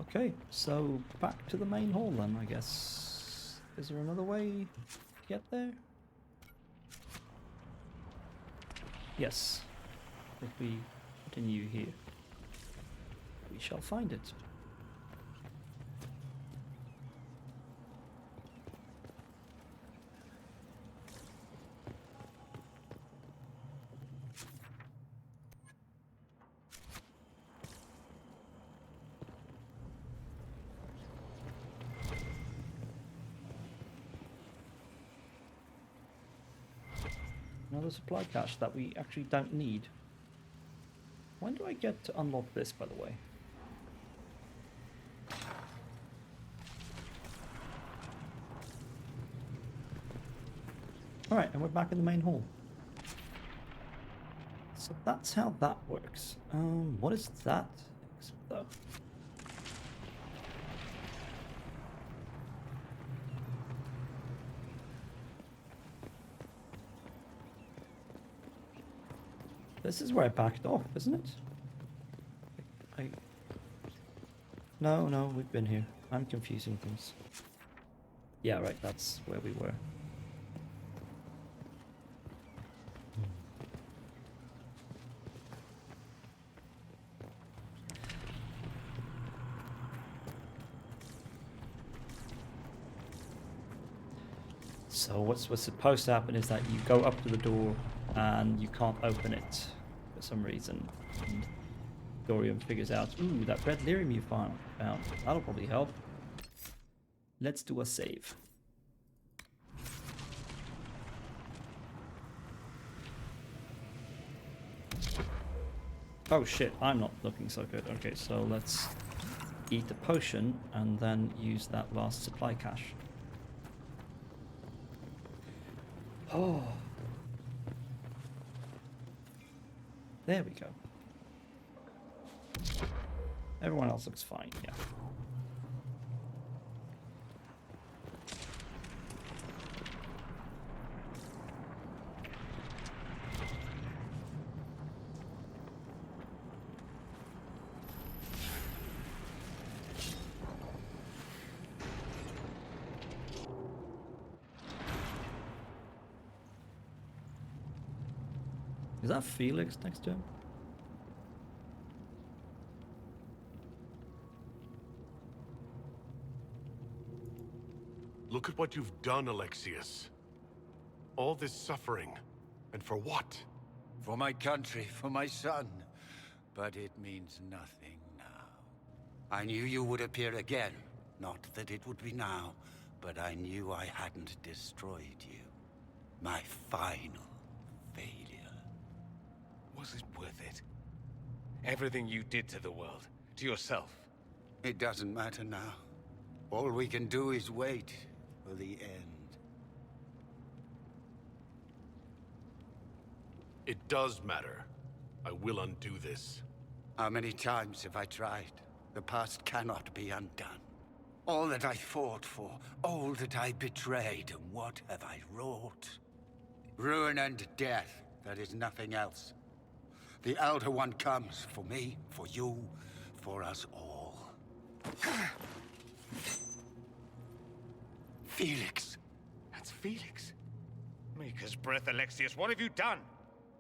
Okay, so back to the main hall then, I guess. Is there another way to get there? Yes. If we continue here, we shall find it. Another supply cache that we actually don't need. When do I get to unlock this, by the way? Alright, and we're back in the main hall. So that's how that works. What is that? Though? This is where I backed off, isn't it? No, we've been here. I'm confusing things. Yeah, right, that's where we were. So what's supposed to happen is that you go up to the door and you can't open it for some reason. And Dorian figures out, ooh, that red lyrium you found. That'll probably help. Let's do a save. Oh shit, I'm not looking so good. Okay, so let's eat the potion and then use that last supply cache. Oh. There we go. Everyone else looks fine, yeah. Is that Felix next to him? Look at what you've done, Alexius. All this suffering, and for what? For my country, for my son. But it means nothing now. I knew you would appear again. Not that it would be now, but I knew I hadn't destroyed you. My final failure. Was it worth it? Everything you did to the world, to yourself. It doesn't matter now. All we can do is wait for the end. It does matter. I will undo this. How many times have I tried? The past cannot be undone. All that I fought for, all that I betrayed, and what have I wrought? Ruin and death, there is nothing else. The Elder One comes for me, for you, for us all. Felix. That's Felix. Maker's breath, Alexius, what have you done?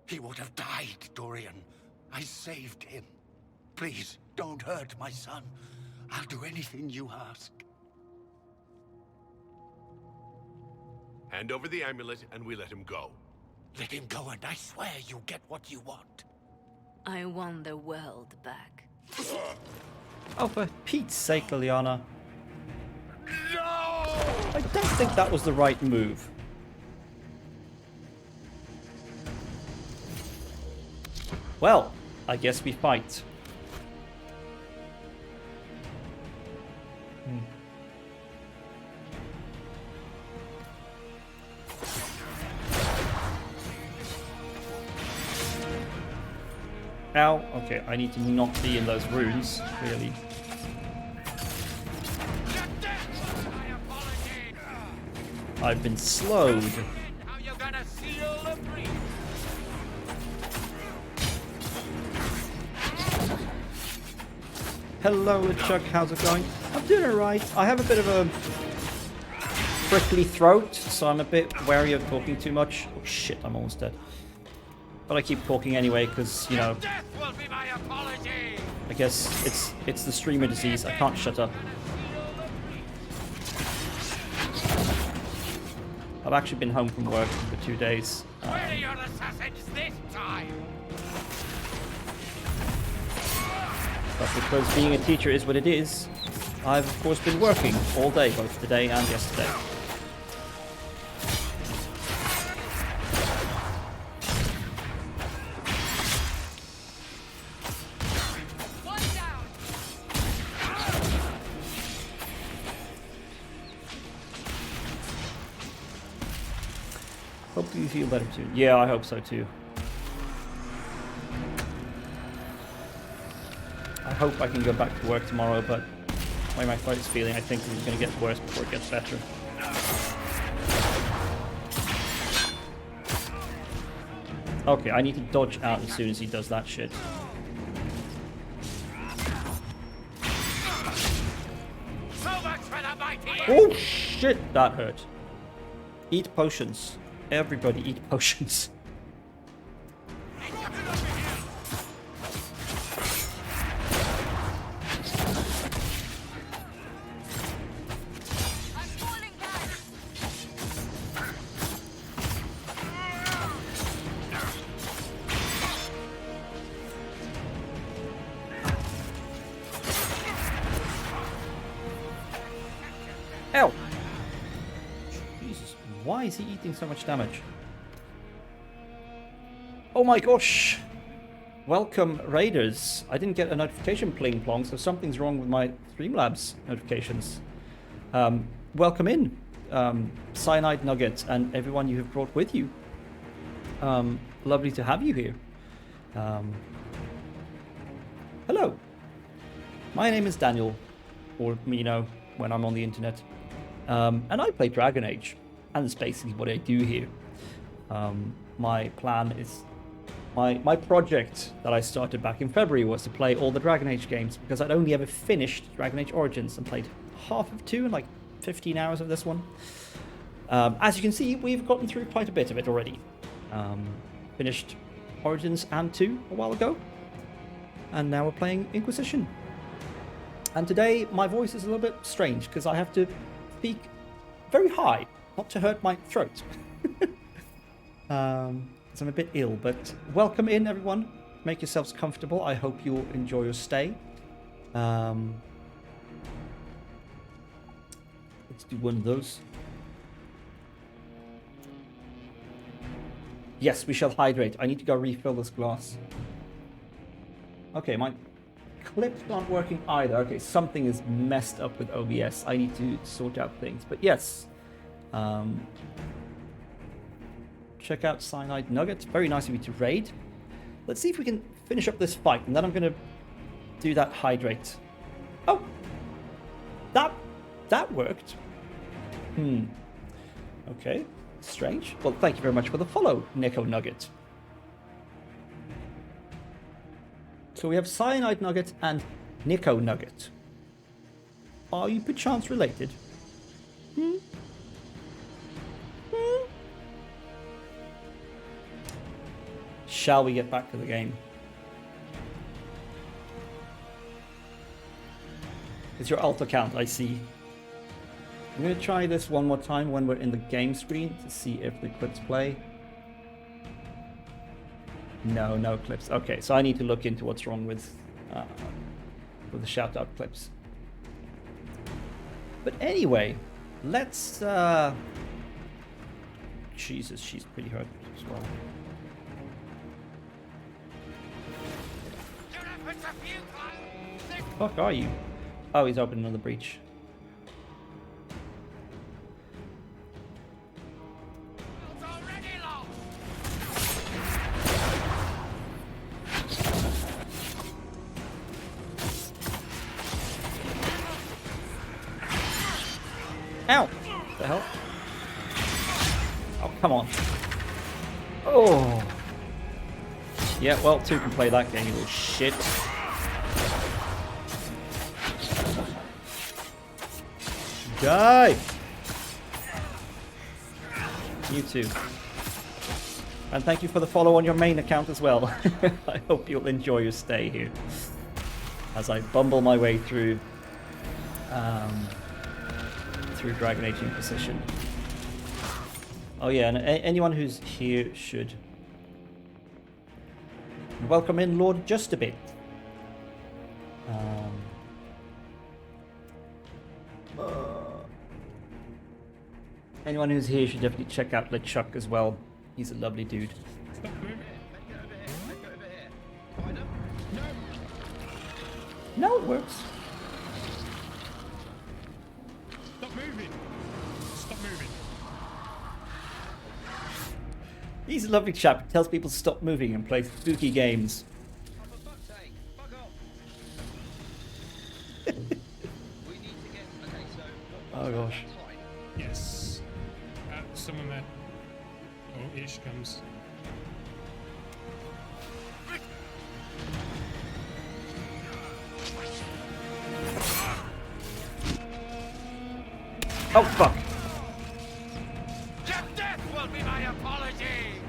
He would have died, Dorian. I saved him. Please, don't hurt my son. I'll do anything you ask. Hand over the amulet and we let him go. Let him go and I swear you get what you want. I want the world back. Oh, for Pete's sake, Liliana. No! I don't think that was the right move. Well, I guess we fight. Ow. Okay, I need to not be in those runes, really. I've been slowed. How you gonna seal the breach? Hello, Chuck. How's it going? I'm doing alright. I have a bit of a prickly throat, so I'm a bit wary of talking too much. Oh shit, I'm almost dead. But I keep talking anyway, because, you know, Death will be my apology. I guess it's the streamer disease. I can't shut up. I've actually been home from work for 2 days. Where are your assassins this time? But because being a teacher is what it is, I've of course been working all day, both today and yesterday. Hopefully you feel better too. Yeah, I hope so too. I hope I can go back to work tomorrow, but the way my throat is feeling, I think it's going to get worse before it gets better. Okay, I need to dodge out as soon as he does that shit. So much for the mighty. Oh shit, that hurt. Eat potions. Everybody eat potions. Ow! Jesus, why is he eating so much damage? Oh my gosh! Welcome, Raiders. I didn't get a notification pling plong, so something's wrong with my Streamlabs notifications. Welcome in, Cyanide Nugget, and everyone you have brought with you. Lovely to have you here. Hello. My name is Daniel, or Mino, when I'm on the internet. And I play Dragon Age, and that's basically what I do here. My plan is... My project that I started back in February was to play all the Dragon Age games, because I'd only ever finished Dragon Age Origins and played half of 2 and like 15 hours of this one. As you can see, we've gotten through quite a bit of it already. Finished Origins and 2 a while ago, and now we're playing Inquisition. And today my voice is a little bit strange because I have to speak very high, not to hurt my throat. 'cause I'm a bit ill, but welcome in, everyone. Make yourselves comfortable. I hope you'll enjoy your stay. Let's do one of those. Yes, we shall hydrate. I need to go refill this glass. Okay, my clips aren't working either. Okay, something is messed up with OBS. I need to sort out things. But yes, check out Cyanide Nugget. Very nice of you to raid. Let's see if we can finish up this fight, and then I'm going to do that hydrate. Oh, that worked. Okay, strange. Well, thank you very much for the follow, Nico Nugget. So we have Cyanide Nugget and Nico Nugget. Are you perchance related? Shall we get back to the game? It's your alt account, I see. I'm going to try this one more time when we're in the game screen to see if the clips play. No clips. Okay, so I need to look into what's wrong with the shout-out clips. But anyway, let's... Jesus, she's pretty hurt as well. Fuck are you? Oh, he's opened another breach. Ow! What the hell? Oh, come on. Oh! Yeah, well, two can play that game, you little shit. Die! You too. And thank you for the follow on your main account as well. I hope you'll enjoy your stay here as I bumble my way through Dragon Age Inquisition. Oh yeah, and anyone who's here should welcome in Lord Just a Bit. Anyone who's here should definitely check out LeChuck as well. He's a lovely dude. Stop moving. Go over here. Find him. No. No, it works. Stop moving. Stop moving. He's a lovely chap. He tells people to stop moving and play spooky games. Oh, for fuck's sake. Fuck off. We need to get... Okay, so... Oh gosh. Yes. Someone there. Oh, here she comes. Oh fuck. Your death will be my apology!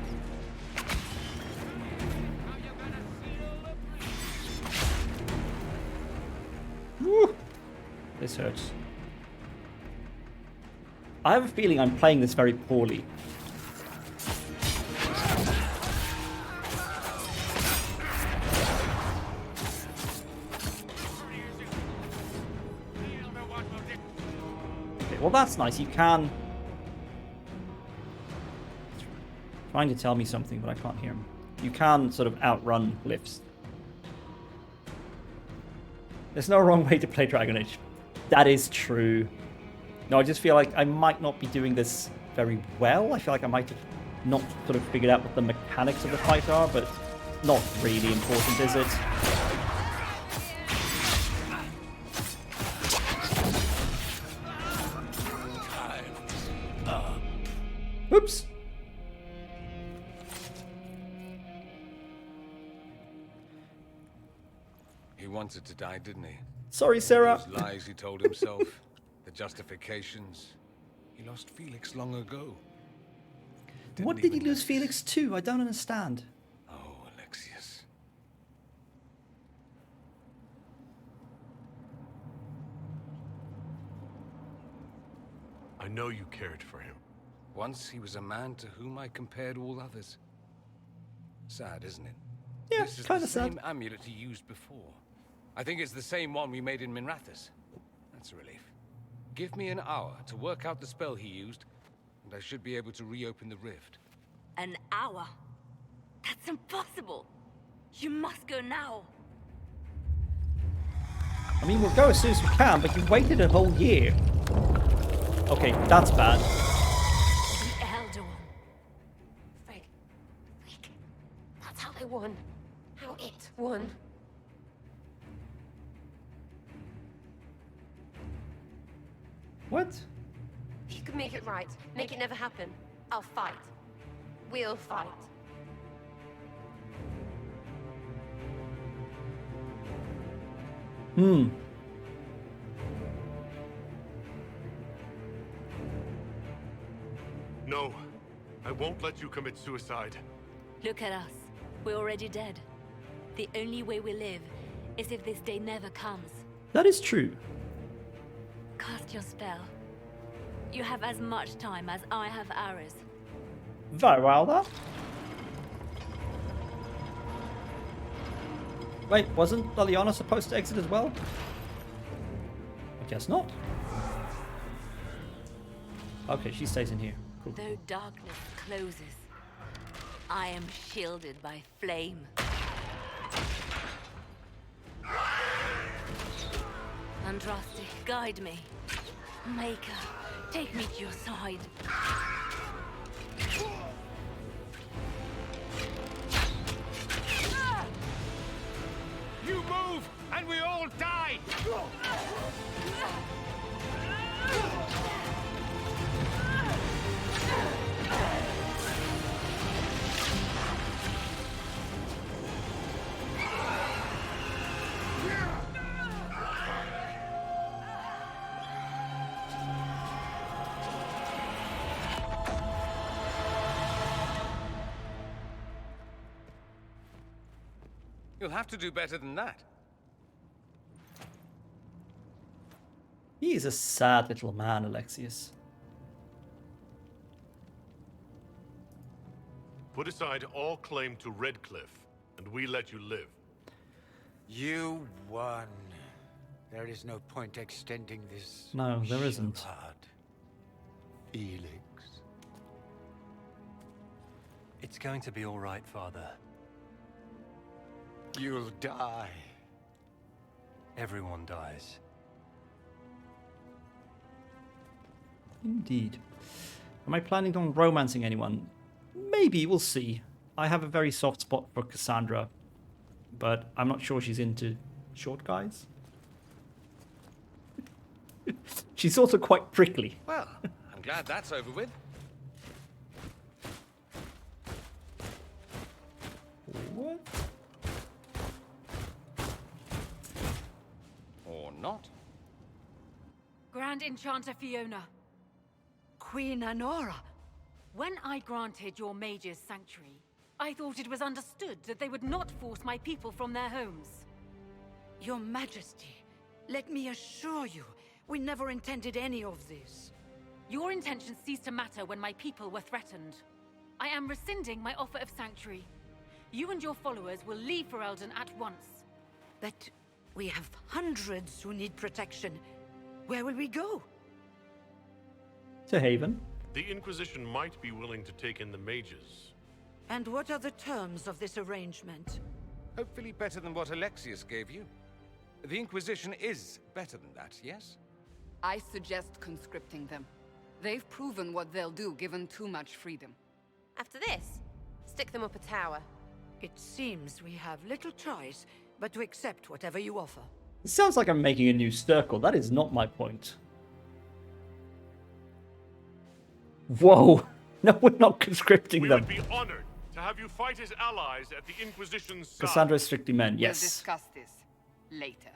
Woo. This hurts. I have a feeling I'm playing this very poorly. Okay, well that's nice. You can... Trying to tell me something, but I can't hear him. You can sort of outrun lifts. There's no wrong way to play Dragon Age. That is true. No, I just feel like I might not be doing this very well. I feel like I might have not sort of figured out what the mechanics of the fight are, but not really important, is it? Oops. He wanted to die, didn't he? Sorry, Sarah. Those lies he told himself, the justifications. He lost Felix long ago. What did he lose Felix to? I don't understand. Oh, Alexius. I know you cared for him. Once he was a man to whom I compared all others. Sad, isn't it? Yeah, this is kind the of sad. same amulet he used before. I think it's the same one we made in Minrathous. That's a relief. Give me an hour to work out the spell he used, and I should be able to reopen the rift. An hour? That's impossible. You must go now. I mean, we'll go as soon as we can, but you waited a whole year. Okay, that's bad. The Elder One. Frick. That's how they won. How it won. What? If you can make it right, make it never happen, I'll fight. We'll fight. No, I won't let you commit suicide. Look at us. We're already dead. The only way we live is if this day never comes. That is true. Cast your spell. You have as much time as I have hours. Very well, then. Wait, wasn't Liliana supposed to exit as well? I guess not. Okay, she stays in here. Cool. Though darkness closes, I am shielded by flame. Andraste, guide me. Maker, take me to your side. You move, and we all die! You'll have to do better than that. He is a sad little man, Alexius. Put aside all claim to Redcliffe, and we let you live. You won. There is no point extending this. No, there isn't. Hard. Felix. It's going to be all right, Father. You'll die. Everyone dies. Indeed. Am I planning on romancing anyone? Maybe, we'll see. I have a very soft spot for Cassandra, but I'm not sure she's into short guys. She's also quite prickly. Well, I'm glad that's over with. What? Or not. Grand Enchanter Fiona. Queen Anora. When I granted your mages sanctuary, I thought it was understood that they would not force my people from their homes. Your Majesty, let me assure you, we never intended any of this. Your intentions ceased to matter when my people were threatened. I am rescinding my offer of sanctuary. You and your followers will leave Ferelden at once. But we have hundreds who need protection. Where will we go? To Haven. The Inquisition might be willing to take in the mages. And what are the terms of this arrangement? Hopefully better than what Alexius gave you. The Inquisition is better than that, yes? I suggest conscripting them. They've proven what they'll do given too much freedom. After this, stick them up a tower. It seems we have little choice but to accept whatever you offer. It sounds like I'm making a new circle. That is not my point. Whoa. No, we're not conscripting We them. would be honored to have you fight as allies at the Inquisition's side. Cassandra is strictly men, yes. We'll discuss this later.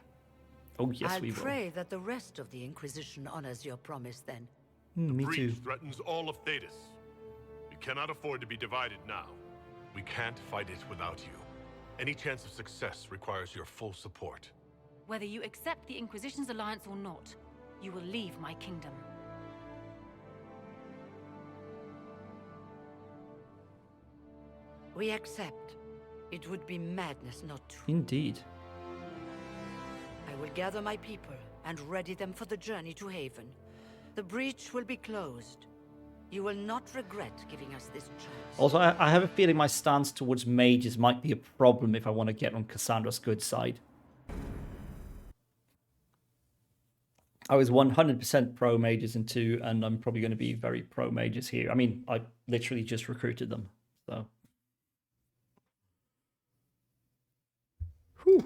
Oh, yes, I'll we will. pray that the rest of the Inquisition honors your promise then. Me Breach too. threatens all of Stasis. We cannot afford to be divided now. We can't fight it without you. Any chance of success requires your full support. Whether you accept the Inquisition's alliance or not, you will leave my kingdom. We accept. It would be madness not to. Indeed. I will gather my people and ready them for the journey to Haven. The breach will be closed. You will not regret giving us this chance. Also, I have a feeling my stance towards mages might be a problem if I want to get on Cassandra's good side. I was 100% pro mages in 2, and I'm probably going to be very pro mages here. I mean, I literally just recruited them, so. Whew.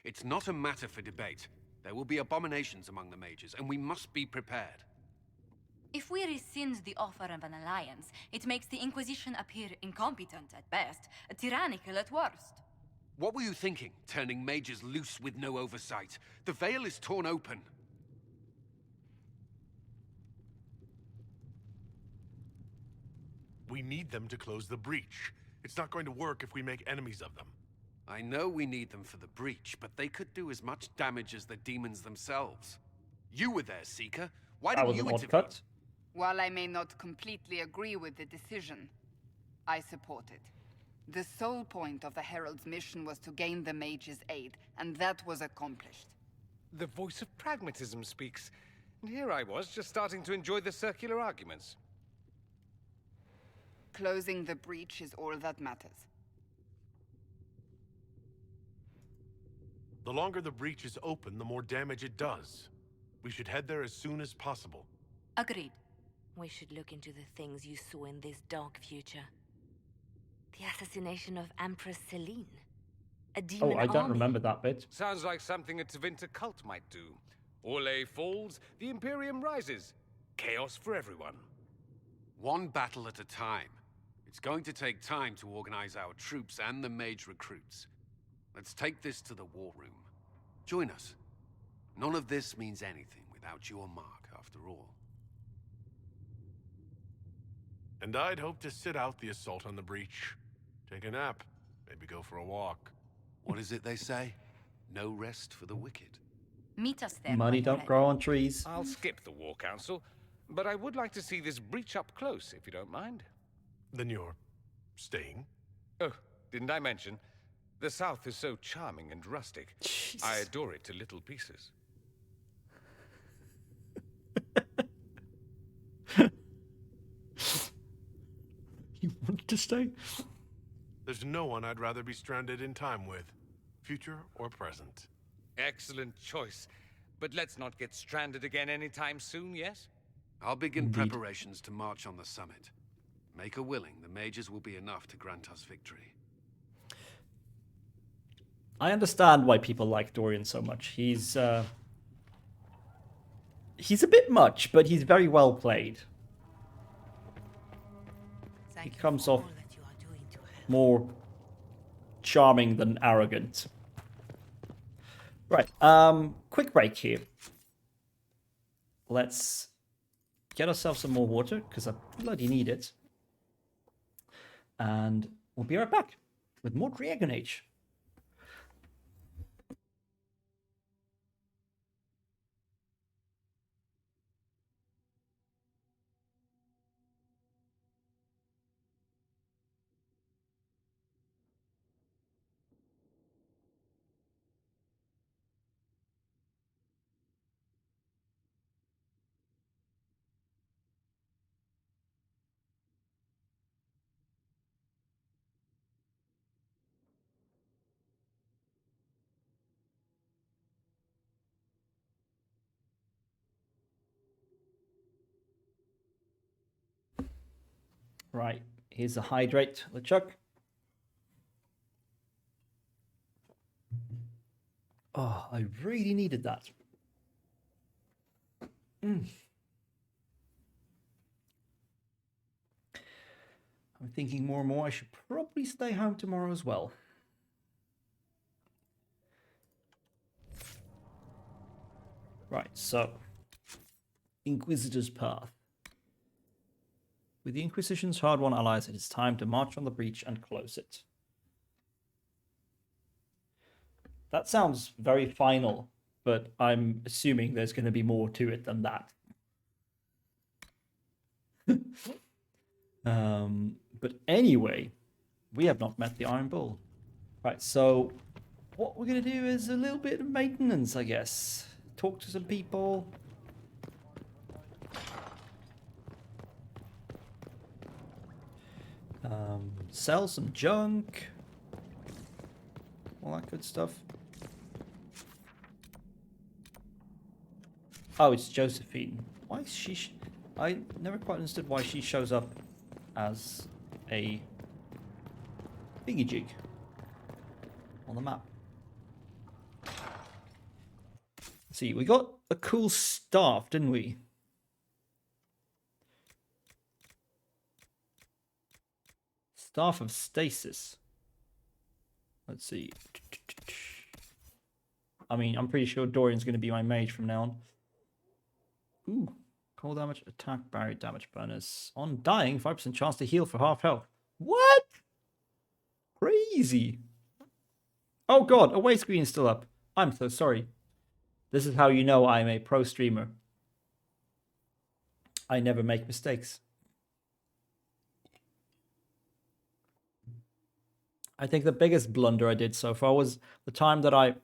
It's not a matter for debate. There will be abominations among the mages, and we must be prepared. If we rescind the offer of an alliance, it makes the Inquisition appear incompetent at best, tyrannical at worst. What were you thinking, turning mages loose with no oversight? The veil is torn open. We need them to close the breach. It's not going to work if we make enemies of them. I know we need them for the breach, but they could do as much damage as the demons themselves. You were there, Seeker. Why didn't you intervene? While I may not completely agree with the decision, I support it. The sole point of the Herald's mission was to gain the mage's aid, and that was accomplished. The voice of pragmatism speaks. And here I was, just starting to enjoy the circular arguments. Closing the breach is all that matters. The longer the breach is open, the more damage it does. We should head there as soon as possible. Agreed. We should look into the things you saw in this dark future. The assassination of Empress Celine. A demon Oh, I don't army. remember that bit. Sounds like something a Tevinter cult might do. Orlais falls, the Imperium rises. Chaos for everyone. One battle at a time. It's going to take time to organize our troops and the mage recruits. Let's take this to the war room. Join us. None of this means anything without your mark, after all. And I'd hope to sit out the assault on the breach. Take a nap. Maybe go for a walk. What is it they say? No rest for the wicked. Meet us there. Money don't grow on trees. I'll skip the War Council, but I would like to see this breach up close, if you don't mind. Then you're staying? Oh, didn't I mention? The South is so charming and rustic. Jesus. I adore it to little pieces. You want to stay? There's no one I'd rather be stranded in time with, future or present. Excellent choice. But let's not get stranded again anytime soon, yes? I'll begin Indeed. preparations to march on the summit. Make a willing, the mages will be enough to grant us victory. I understand why people like Dorian so much. He's a bit much, but he's very well played. He comes off more charming than arrogant. Right, quick break here. Let's get ourselves some more water, because I bloody need it. And we'll be right back with more Dragon Age. Right, here's the hydrate, LeChuck. Oh, I really needed that. I'm thinking more and more I should probably stay home tomorrow as well. Right, so Inquisitor's Path. With the Inquisition's hard-won allies, it is time to march on the breach and close it. That sounds very final, but I'm assuming there's going to be more to it than that. But anyway, we have not met the Iron Bull. Right, so what we're going to do is a little bit of maintenance, I guess. Talk to some people. Sell some junk. All that good stuff. Oh, it's Josephine. Why is she... I never quite understood why she shows up as a thingy-jig on the map. See, we got a cool staff, didn't we? Staff of Stasis. Let's see. I mean, I'm pretty sure Dorian's going to be my mage from now on. Ooh. Cold damage, attack, barrier damage bonus. On dying, 5% chance to heal for half health. What? Crazy. Oh god, away screen is still up. I'm so sorry. This is how you know I'm a pro streamer. I never make mistakes. I think the biggest blunder I did so far was the time that I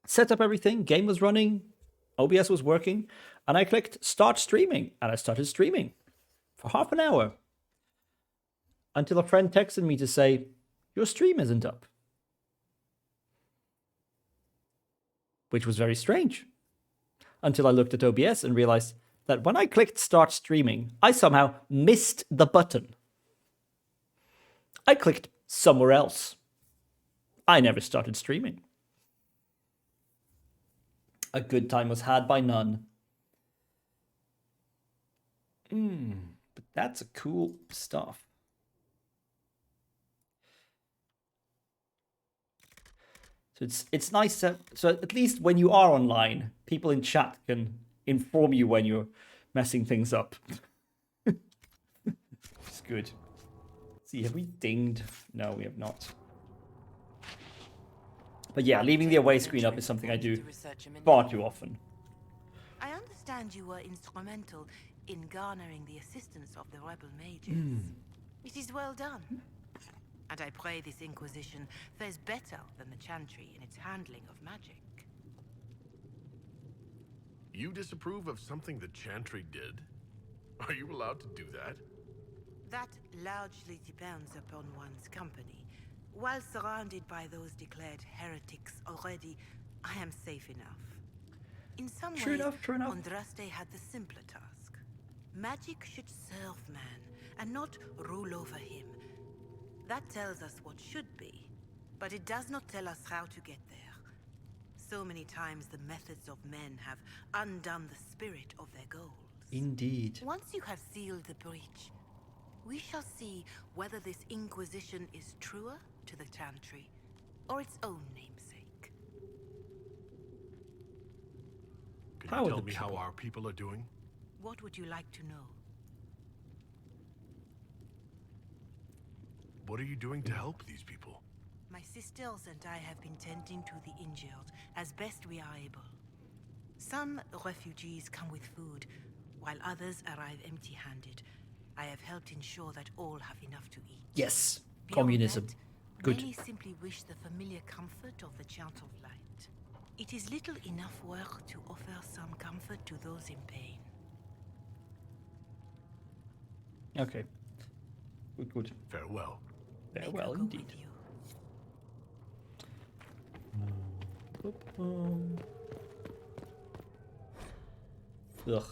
set up everything, game was running, OBS was working, and I clicked start streaming, and I started streaming for half an hour. Until a friend texted me to say, your stream isn't up. Which was very strange. Until I looked at OBS and realized that when I clicked start streaming, I somehow missed the button. I clicked somewhere else. I never started streaming. A good time was had by none. But that's a cool stuff. So it's nice to, so at least when you are online, people in chat can inform you when you're messing things up. It's good. Let's see, have we dinged? No, we have not. But yeah, leaving the away screen up is something I do far too often. I understand you were instrumental in garnering the assistance of the rebel mages. It is well done. And I pray this Inquisition fares better than the Chantry in its handling of magic. You disapprove of something the Chantry did? Are you allowed to do that? That largely depends upon one's company. While surrounded by those declared heretics already, I am safe enough. In some ways, True enough. Andraste had the simpler task. Magic should serve man, and not rule over him. That tells us what should be, but it does not tell us how to get there. So many times the methods of men have undone the spirit of their goals. Indeed. Once you have sealed the breach, we shall see whether this Inquisition is truer to the Chantry, or its own namesake. Can you tell me how our people are doing? What would you like to know? What are you doing to help these people? My sisters and I have been tending to the injured as best we are able. Some refugees come with food, while others arrive empty-handed. I have helped ensure that all have enough to eat. Yes, Beyond communism. that, Good. many simply wish the familiar comfort of the Chant of Light. It is little enough work to offer some comfort to those in pain. Okay. Good. Farewell. Farewell indeed. Ugh.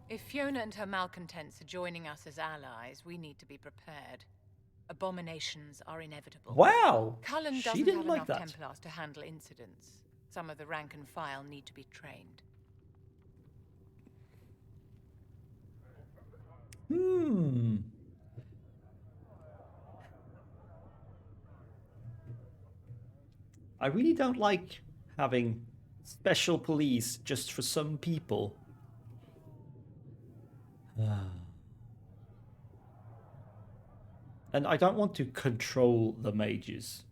If Fiona and her malcontents are joining us as allies, we need to be prepared. Abominations are inevitable. Wow! Cullen She doesn't didn't have like enough that. Templars to handle incidents. Some of the rank and file need to be trained. I really don't like having special police just for some people. And I don't want to control the mages.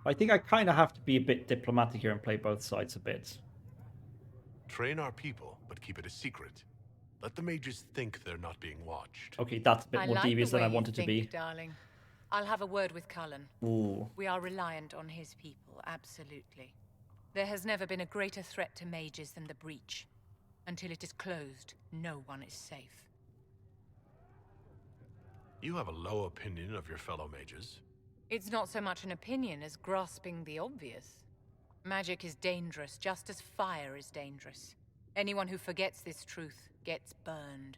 I think I kind of have to be a bit diplomatic here and play both sides a bit. Train our people, but keep it a secret. Let the mages think they're not being watched. Okay, that's a bit more devious than I wanted to be. Darling. I'll have a word with Cullen. Ooh. We are reliant on his people, absolutely. There has never been a greater threat to mages than the breach. Until it is closed, no one is safe. You have a low opinion of your fellow mages. It's not so much an opinion as grasping the obvious. Magic is dangerous, just as fire is dangerous. Anyone who forgets this truth gets burned.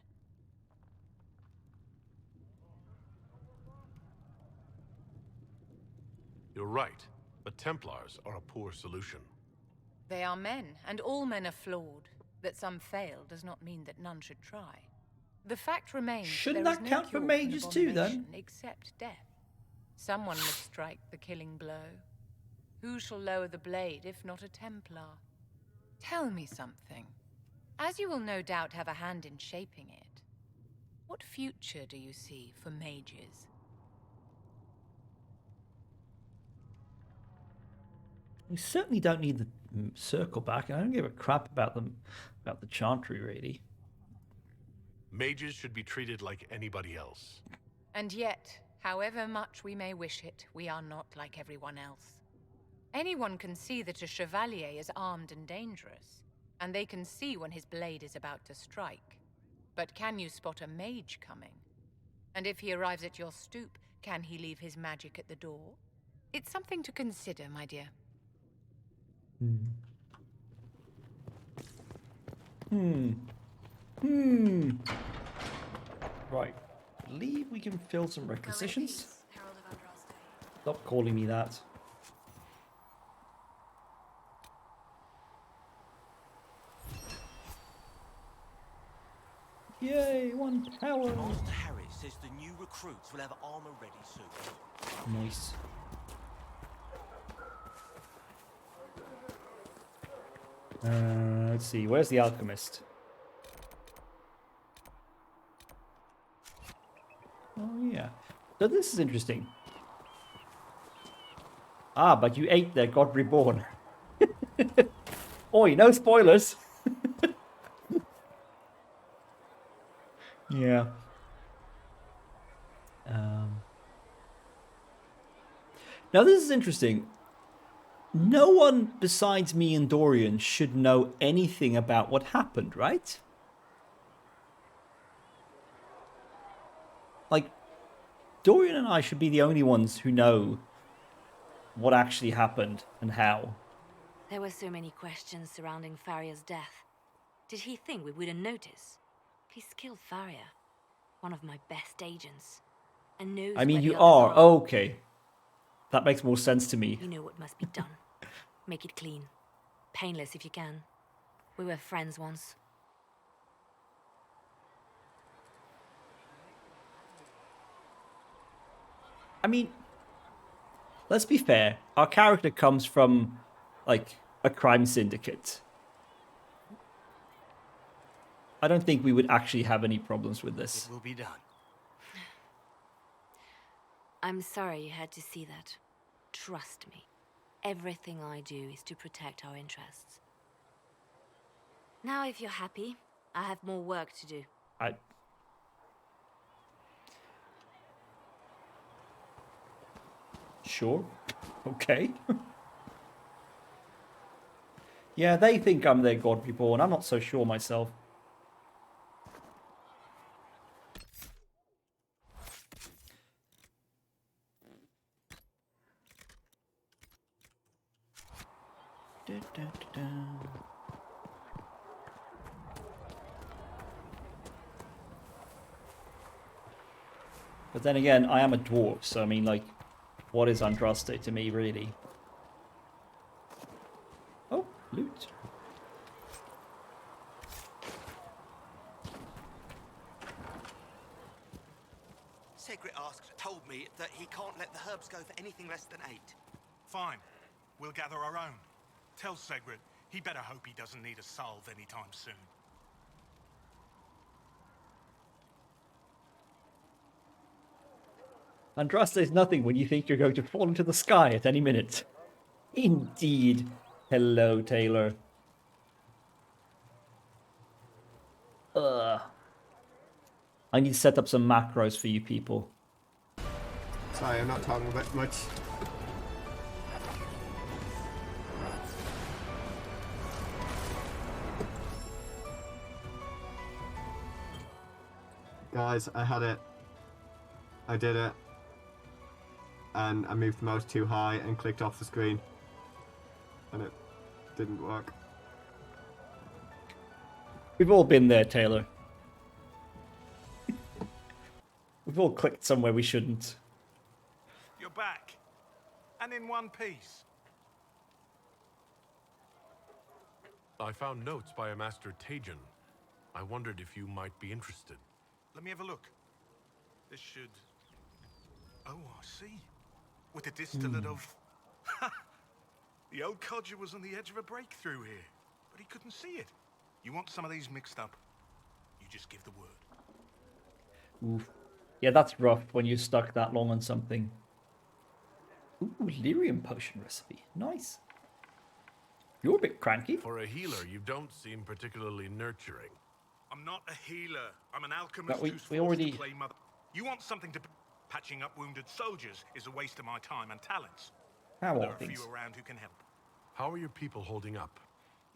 You're right, but Templars are a poor solution. They are men, and all men are flawed. That some fail does not mean that none should try. The fact remains, Shouldn't there is that no count for cure an mages too, then? abomination Except death. Someone must strike the killing blow. Who shall lower the blade if not a Templar? Tell me something. As you will no doubt have a hand in shaping it, what future do you see for mages? We certainly don't need the circle back. I don't give a crap about them, about the chantry, really. Mages should be treated like anybody else. And yet, however much we may wish it, we are not like everyone else. Anyone can see that a chevalier is armed and dangerous, and they can see when his blade is about to strike. But can you spot a mage coming? And if he arrives at your stoop, can he leave his magic at the door? It's something to consider, my dear. Right. I believe we can fill some requisitions. Stop calling me that. Yay, one power. Master Harris says the new recruits will have armor ready soon. Nice. Let's see, where's the alchemist? Oh yeah. So this is interesting. Ah, but you ate their God Reborn. Oi, no spoilers. Yeah. Now this is interesting. No one besides me and Dorian should know anything about what happened, right? Like, Dorian and I should be the only ones who know what actually happened and how. There were so many questions surrounding Farria's death. Did he think we wouldn't notice? He's killed Farria, one of my best agents, and knows. I mean, where you the are. others Okay. That makes more sense to me. You know what must be done. Make it clean. Painless if you can. We were friends once. I mean, let's be fair. Our character comes from, like, a crime syndicate. I don't think we would actually have any problems with this. It will be done. I'm sorry you had to see that. Trust me. Everything I do is to protect our interests. Now, if you're happy, I have more work to do. Sure. Okay. Yeah, they think I'm their God Reborn. I'm not so sure myself. But then again, I am a dwarf, so I mean, like, what is Andraste to me, really? Oh, loot. Segret told me that he can't let the herbs go for anything less than 8. Fine. We'll gather our own. Tell Segret he better hope he doesn't need a salve anytime soon. Andraste is nothing when you think you're going to fall into the sky at any minute. Indeed. Hello, Taylor. Ugh. I need to set up some macros for you people. Sorry, I'm not talking about much. Guys, I had it. I did it. And I moved the mouse too high and clicked off the screen. And it didn't work. We've all been there, Taylor. We've all clicked somewhere we shouldn't. You're back. And in one piece. I found notes by a Master Tajin. I wondered if you might be interested. Let me have a look. This should... Oh, I see. With a distillate of... The old codger was on the edge of a breakthrough here, but he couldn't see it. You want some of these mixed up? You just give the word. Oof. Yeah, that's rough when you're stuck that long on something. Ooh, lyrium potion recipe. Nice. You're a bit cranky. For a healer, you don't seem particularly nurturing. I'm not a healer. I'm an alchemist we who's forced already... to play mother. You want something to... Patching up wounded soldiers is a waste of my time and talents. How There are are few things? around who can help. How are your people holding up?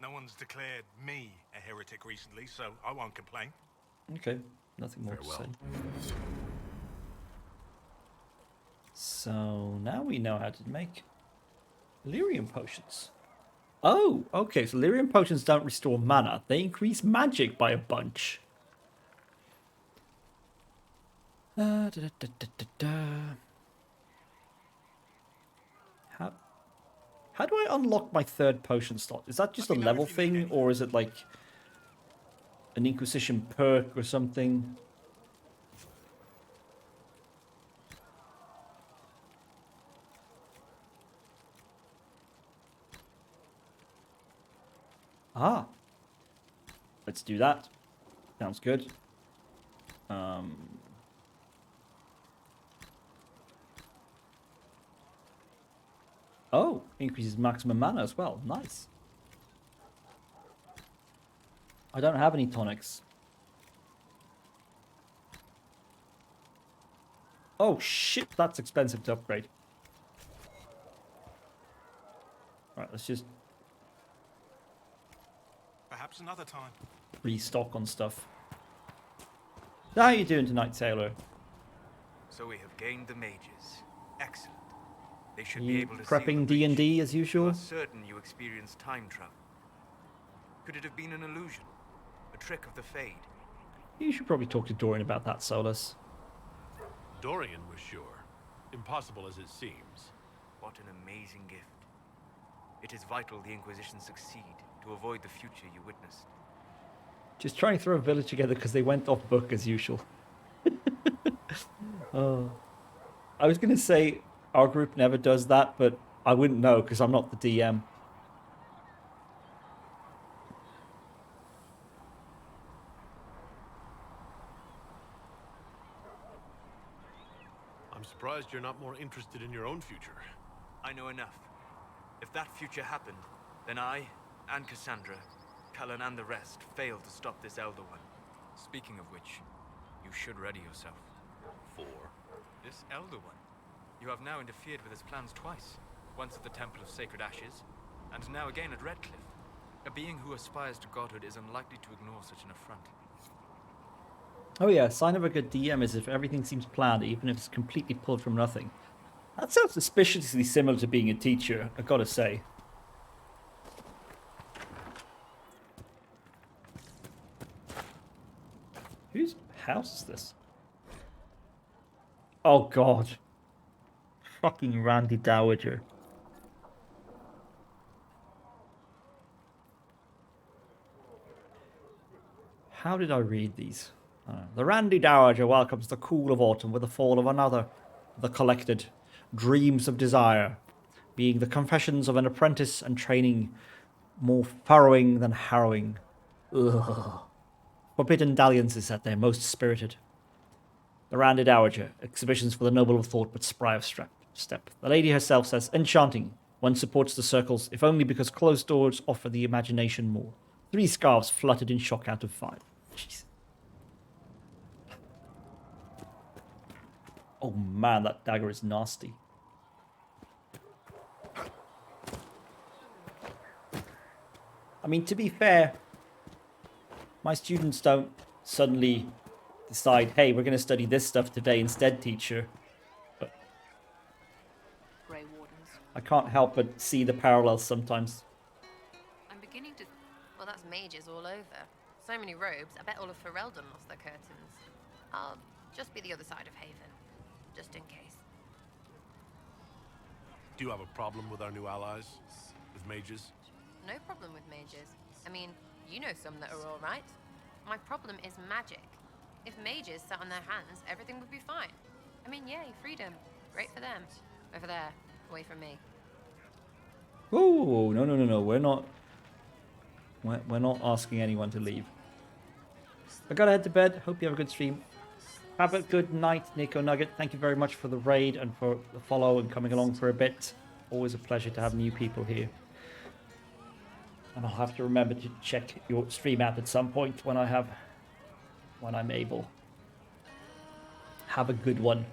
No one's declared me a heretic recently, so I won't complain. Okay, nothing more to say. So now we know how to make lyrium potions. Oh, okay, so lyrium potions don't restore mana. They increase magic by a bunch. How do I unlock my third potion slot? Is that just a level thing, or is it like an Inquisition perk or something? Ah, let's do that. Sounds good. Oh, increases maximum mana as well. Nice. I don't have any tonics. Oh shit, that's expensive to upgrade. Right, let's just Perhaps another time. restock on stuff. How are you doing tonight, Sailor? So we have gained the mages. Excellent. They should be You able to prepping D&D as usual? You are certain you experienced time travel. Could it have been an illusion? A trick of the Fade? You should probably talk to Dorian about that, Solus. Dorian was sure. Impossible as it seems. What an amazing gift. It is vital the Inquisition succeed to avoid the future you witnessed. Just trying to throw a village together because they went off book as usual. Oh. I was going to say our group never does that, but I wouldn't know because I'm not the DM. I'm surprised you're not more interested in your own future. I know enough. If that future happened, then I, and Cassandra, Cullen and the rest, failed to stop this Elder One. Speaking of which, you should ready yourself. For? This Elder One. You have now interfered with his plans twice. Once at the Temple of Sacred Ashes, and now again at Redcliffe. A being who aspires to godhood is unlikely to ignore such an affront. Oh yeah, sign of a good DM is if everything seems planned, even if it's completely pulled from nothing. That sounds suspiciously similar to being a teacher, I gotta say. Whose house is this? Oh god. Fucking Randy Dowager. How did I read these? The Randy Dowager welcomes the cool of autumn with the fall of another. The collected dreams of desire, being the confessions of an apprentice and training more furrowing than harrowing. Ugh. Forbidden dalliances at their most spirited. The Rounded Dowager, exhibitions for the noble of thought but spry of step. The lady herself says, enchanting. One supports the circles, if only because closed doors offer the imagination more. 3 scarves fluttered in shock out of 5. Jeez. Oh man, that dagger is nasty. I mean, to be fair, my students don't suddenly decide, hey, we're going to study this stuff today instead, teacher. But Grey Wardens. I can't help but see the parallels sometimes. I'm beginning to... Well, that's mages all over. So many robes, I bet all of Ferelden lost their curtains. I'll just be the other side of Haven, just in case. Do you have a problem with our new allies? With mages? No problem with mages. I mean, you know some that are alright. My problem is magic. If mages sat on their hands, everything would be fine. I mean, yay, freedom. Great for them. Over there, away from me. Oh, no. We're not asking anyone to leave. I gotta head to bed. Hope you have a good stream. Have a good night, Nico Nugget. Thank you very much for the raid and for the follow and coming along for a bit. Always a pleasure to have new people here. And I'll have to remember to check your stream out at some point when I'm able. Have a good one.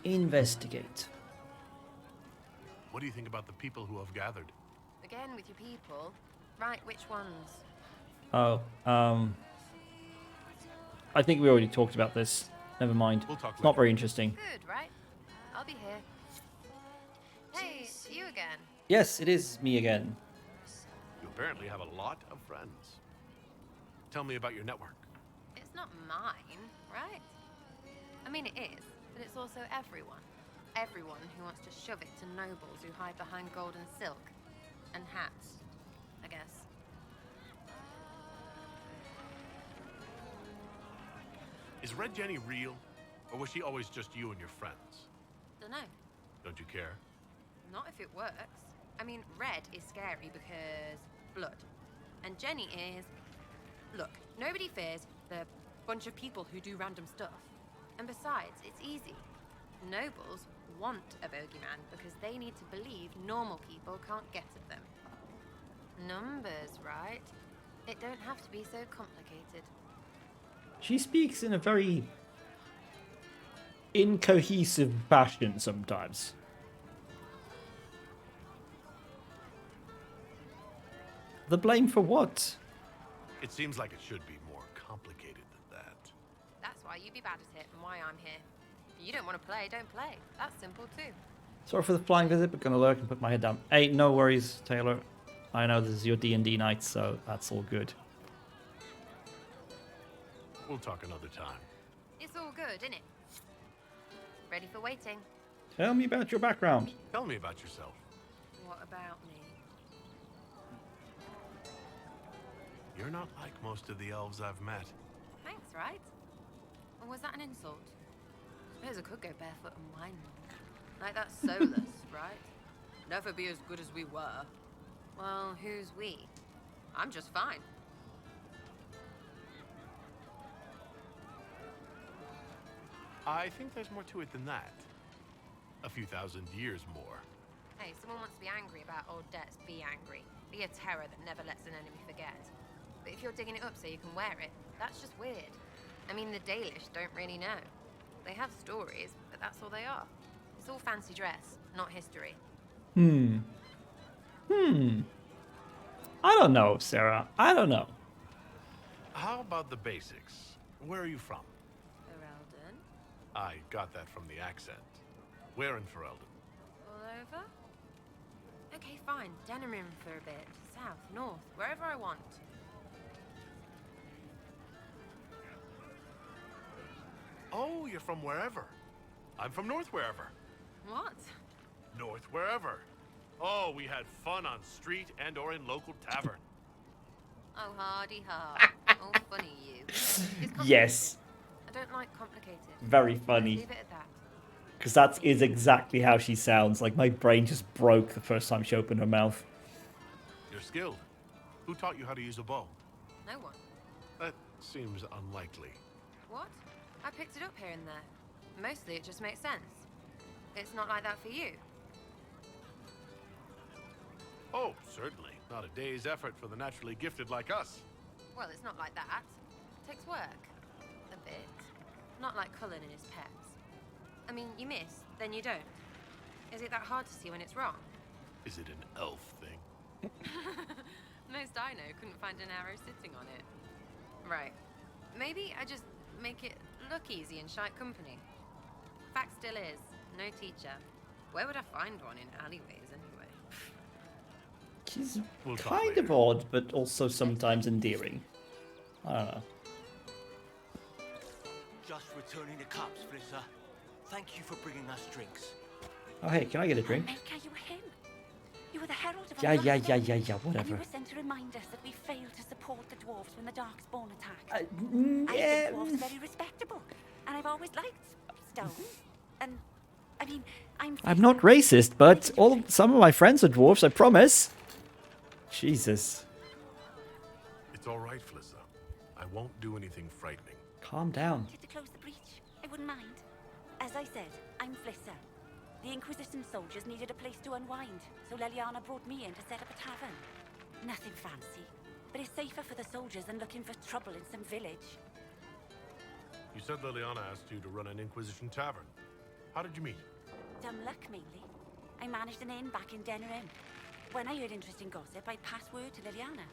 Investigate. What do you think about the people who have gathered? Again with your people. Right, which ones? Oh, I think we already talked about this. Never mind. We'll talk it's not later. very interesting. Good, right? I'll be here. Hey, it's you again. Yes, it is me again. You apparently have a lot of friends. Tell me about your network. It's not mine, right? I mean, it is, but it's also everyone. Everyone who wants to shove it to nobles who hide behind gold and silk. And hats, I guess. Is Red Jenny real? Or was she always just you and your friends? Dunno. Don't you care? Not if it works. I mean, Red is scary because blood. And Jenny is... Look, nobody fears the bunch of people who do random stuff. And besides, it's easy. Nobles want a bogeyman because they need to believe normal people can't get at them. Numbers, right? It don't have to be so complicated. She speaks in a very incohesive fashion sometimes. The blame for what? It seems like it should be more complicated than that. That's why you be bad at it and why I'm here. If you don't want to play, don't play. That's simple too. Sorry for the flying visit, but gonna lurk and put my head down. Hey, no worries, Taylor. I know this is your D&D night, so that's all good. We'll talk another time. It's all good, innit? Ready for waiting? Tell me about your background. Tell me about yourself. What about me? You're not like most of the elves I've met. Thanks, right? Or was that an insult? Suppose I could go barefoot and whine more. Like that Solus, right? Never be as good as we were. Well, who's we? I'm just fine. I think there's more to it than that. A few thousand years more. Hey, someone wants to be angry about old debts, be angry. Be a terror that never lets an enemy forget. But if you're digging it up so you can wear it, that's just weird. I mean, the Dalish don't really know. They have stories, but that's all they are. It's all fancy dress, not history. I don't know, Sarah. I don't know. How about the basics? Where are you from? Ferelden? I got that from the accent. Where in Ferelden? All over? Okay, fine. Denerim for a bit. South, north, wherever I want. Oh, you're from wherever. I'm from north wherever. What? North wherever. Oh, we had fun on street and or in local tavern. Oh, hardy har. Oh, funny you. It's complicated. Yes. I don't like complicated. Very funny. Leave it at that. Because that is exactly how she sounds. Like, my brain just broke the first time she opened her mouth. You're skilled. Who taught you how to use a bow? No one. That seems unlikely. What? I picked it up here and there. Mostly it just makes sense. It's not like that for you. Oh, certainly. Not a day's effort for the naturally gifted like us. Well, it's not like that. It takes work. A bit. Not like Cullen and his pets. I mean, you miss, then you don't. Is it that hard to see when it's wrong? Is it an elf thing? Most I know couldn't find an arrow sitting on it. Right. Maybe I just make it look easy in shite company. Fact still is, no teacher. Where would I find one in alleyways anyway? She's kind of odd, but also sometimes endearing. I don't know. Just returning the cups, Flisser. Thank you for bringing us drinks. Oh, hey, can I get a drink? Maker, you were him. You were the herald of Yeah, our yeah, last yeah, day. yeah, yeah, And whatever. you were sent to remind us that we failed to support the dwarves when the Darkspawn attacked. I yeah. think dwarves very respectable, and I've always liked stone. And I mean, I'm not racist, but some of my friends are dwarves, I promise. Jesus. It's all right, Flisser. I won't do anything frightening. Calm down. to close the breach. I wouldn't mind. As I said, I'm Flisser. The Inquisition soldiers needed a place to unwind, so Leliana brought me in to set up a tavern. Nothing fancy, but it's safer for the soldiers than looking for trouble in some village. You said Liliana asked you to run an Inquisition tavern. How did you meet? Dumb luck, mainly. I managed an inn back in Denner Inn. When I heard interesting gossip, I'd pass word to Liliana.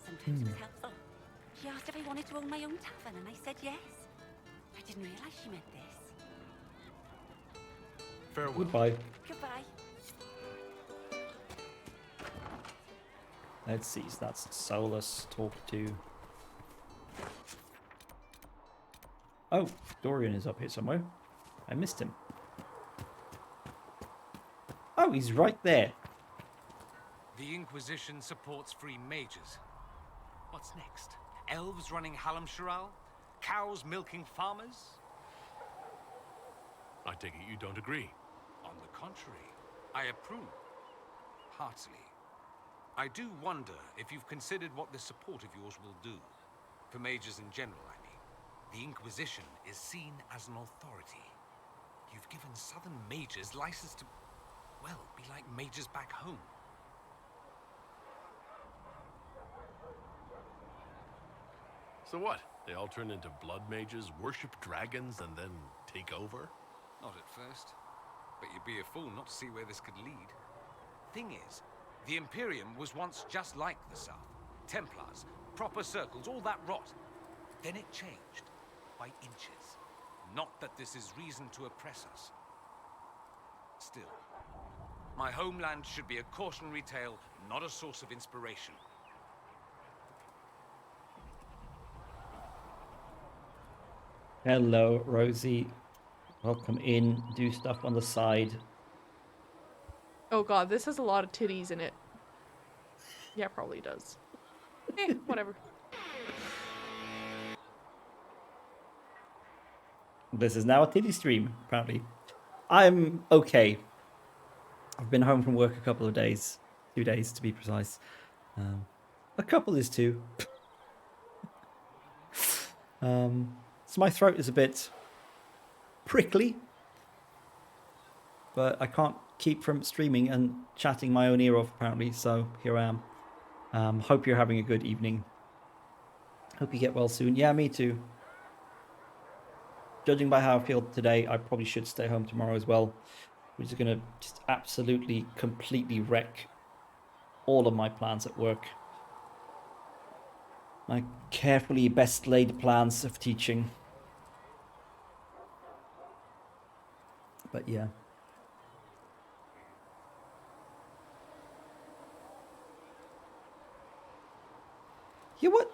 Sometimes it was helpful. She asked if I wanted to own my own tavern, and I said yes. I didn't realize she meant this. Farewell. Goodbye. Goodbye. Let's see, so that's Solus talk to. Oh, Dorian is up here somewhere. I missed him. Oh, he's right there. The Inquisition supports free mages. What's next? Elves running Halamsharal? Cows milking farmers? I take it you don't agree. On the contrary, I approve. Heartily. I do wonder if you've considered what this support of yours will do. For mages in general, I mean. The Inquisition is seen as an authority. You've given southern mages license to, well, be like mages back home. So what? They all turn into blood mages, worship dragons, and then take over? Not at first. But you'd be a fool not to see where this could lead. Thing is, the Imperium was once just like the South. Templars, proper circles, all that rot. Then it changed. By inches. Not that this is reason to oppress us. Still, my homeland should be a cautionary tale, not a source of inspiration. Hello, Rosie. Welcome in. Do stuff on the side. Oh god, this has a lot of titties in it. Yeah, probably does. Whatever. This is now a titty stream, apparently. I'm okay. I've been home from work a couple of days. 2 days, to be precise. A couple is 2. So my throat is a bit prickly. But I can't keep from streaming and chatting my own ear off, apparently. So here I am. Hope you're having a good evening. Hope you get well soon. Yeah, me too. Judging by how I feel today, I probably should stay home tomorrow as well. Which is going to just absolutely, completely wreck all of my plans at work. My carefully best laid plans of teaching. But yeah. Yeah, what?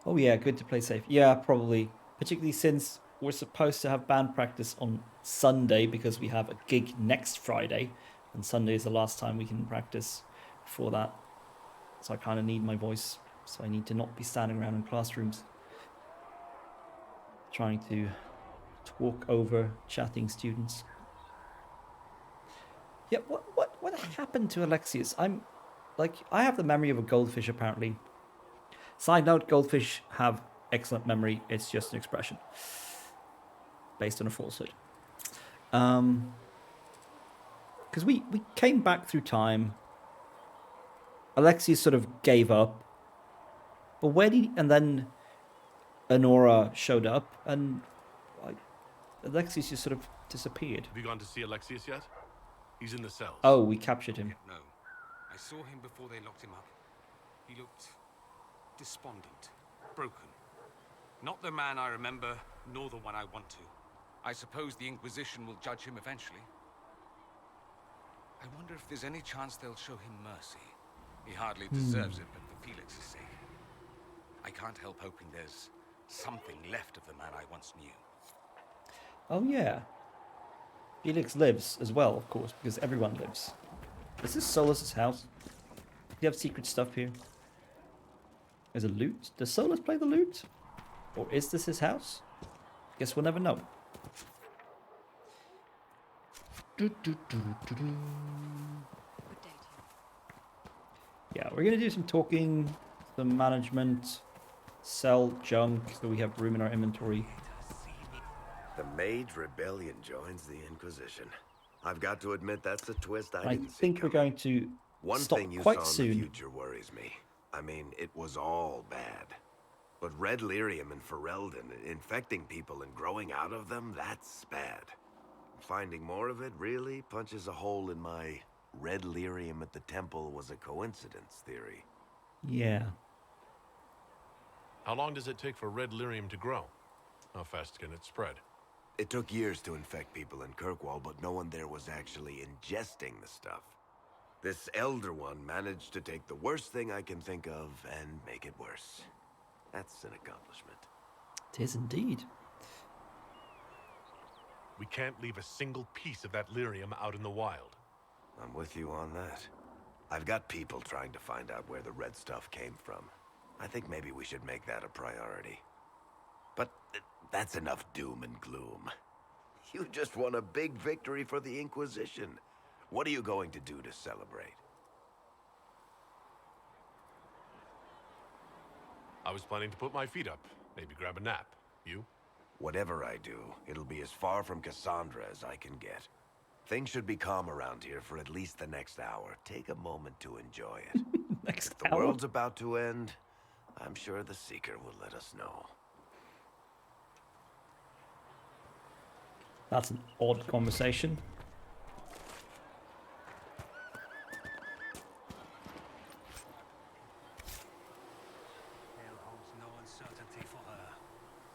Oh yeah, good to play safe. Yeah, probably. Particularly since we're supposed to have band practice on Sunday because we have a gig next Friday. And Sunday is the last time we can practice before that. So I kind of need my voice. So I need to not be standing around in classrooms trying to walk over chatting students. Yeah, what happened to Alexius? I have the memory of a goldfish apparently. Side note, goldfish have excellent memory. It's just an expression based on a falsehood. Because we came back through time. Alexius sort of gave up. But and then Honora showed up, and Alexius just sort of disappeared. Have you gone to see Alexius yet? He's in the cells. Oh, we captured him. No. I saw him before they locked him up. He looked despondent, broken. Not the man I remember, nor the one I want to. I suppose the Inquisition will judge him eventually. I wonder if there's any chance they'll show him mercy. He hardly deserves it, but for Felix's sake. I can't help hoping there's something left of the man I once knew. Oh, yeah. Felix lives as well, of course, because everyone lives. Is this Solus's house? Do you have secret stuff here? Is it loot? Does Solus play the loot? Or is this his house? Guess we'll never know. Yeah, we're going to do some talking, some management, sell junk so we have room in our inventory. The Mage Rebellion joins the Inquisition. I've got to admit that's a twist I didn't see think we're going to One stop thing you quite saw soon. in the future worries me. I mean, it was all bad. But red lyrium and Ferelden, infecting people and growing out of them, that's bad. Finding more of it really punches a hole in my red lyrium at the temple was a coincidence theory. Yeah. How long does it take for red lyrium to grow? How fast can it spread? It took years to infect people in Kirkwall, but no one there was actually ingesting the stuff. This Elder One managed to take the worst thing I can think of and make it worse. That's an accomplishment. It is indeed. We can't leave a single piece of that lyrium out in the wild. I'm with you on that. I've got people trying to find out where the red stuff came from. I think maybe we should make that a priority. But that's enough doom and gloom. You just won a big victory for the Inquisition. What are you going to do to celebrate? I was planning to put my feet up, maybe grab a nap. You? Whatever I do, it'll be as far from Cassandra as I can get. Things should be calm around here for at least the next hour. Take a moment to enjoy it. If the world's about to end, I'm sure the Seeker will let us know. That's an odd conversation. Hell holds no uncertainty for her,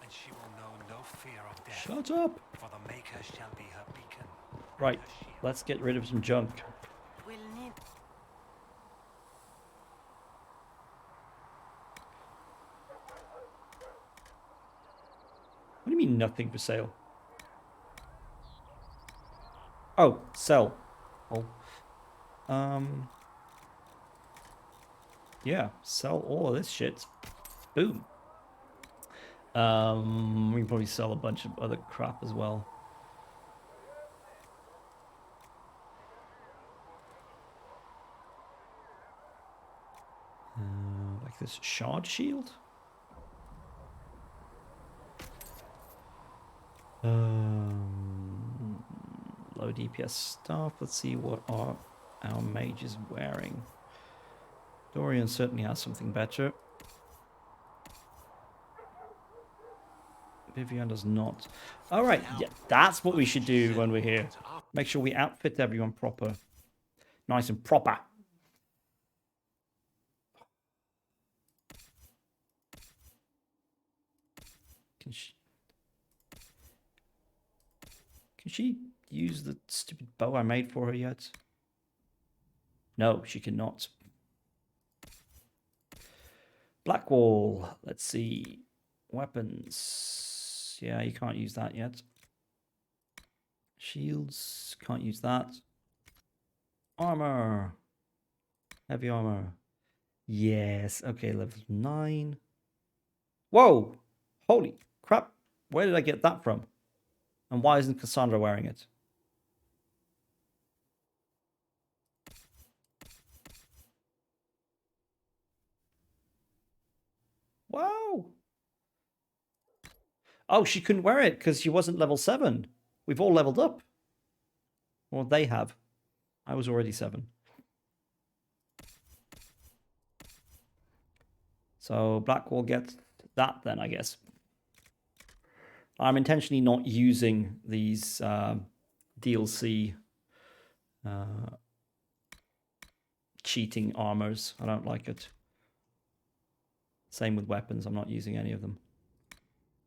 and she will know no fear of death. Shut up! For the Maker shall be her beacon. Right, let's get rid of some junk. We'll need... What do you mean nothing for sale? Oh, sell. Oh. Yeah, sell all of this shit. Boom. We can probably sell a bunch of other crap as well. Like this shard shield. Low DPS stuff. Let's see what are our mages wearing. Dorian certainly has something better. Vivian does not. All right, yeah, that's what we should do when we're here. Make sure we outfit everyone proper, nice and proper. Can she use the stupid bow I made for her yet? No, she cannot. Blackwall. Let's see. Weapons. Yeah, you can't use that yet. Shields. Can't use that. Armor. Heavy armor. Yes. Okay, level 9. Whoa! Holy crap. Where did I get that from? And why isn't Cassandra wearing it? Wow. Oh, she couldn't wear it because she wasn't level 7. We've all leveled up. Or they have. I was already 7. So Blackwall gets that then, I guess. I'm intentionally not using these DLC cheating armors. I don't like it. Same with weapons. I'm not using any of them.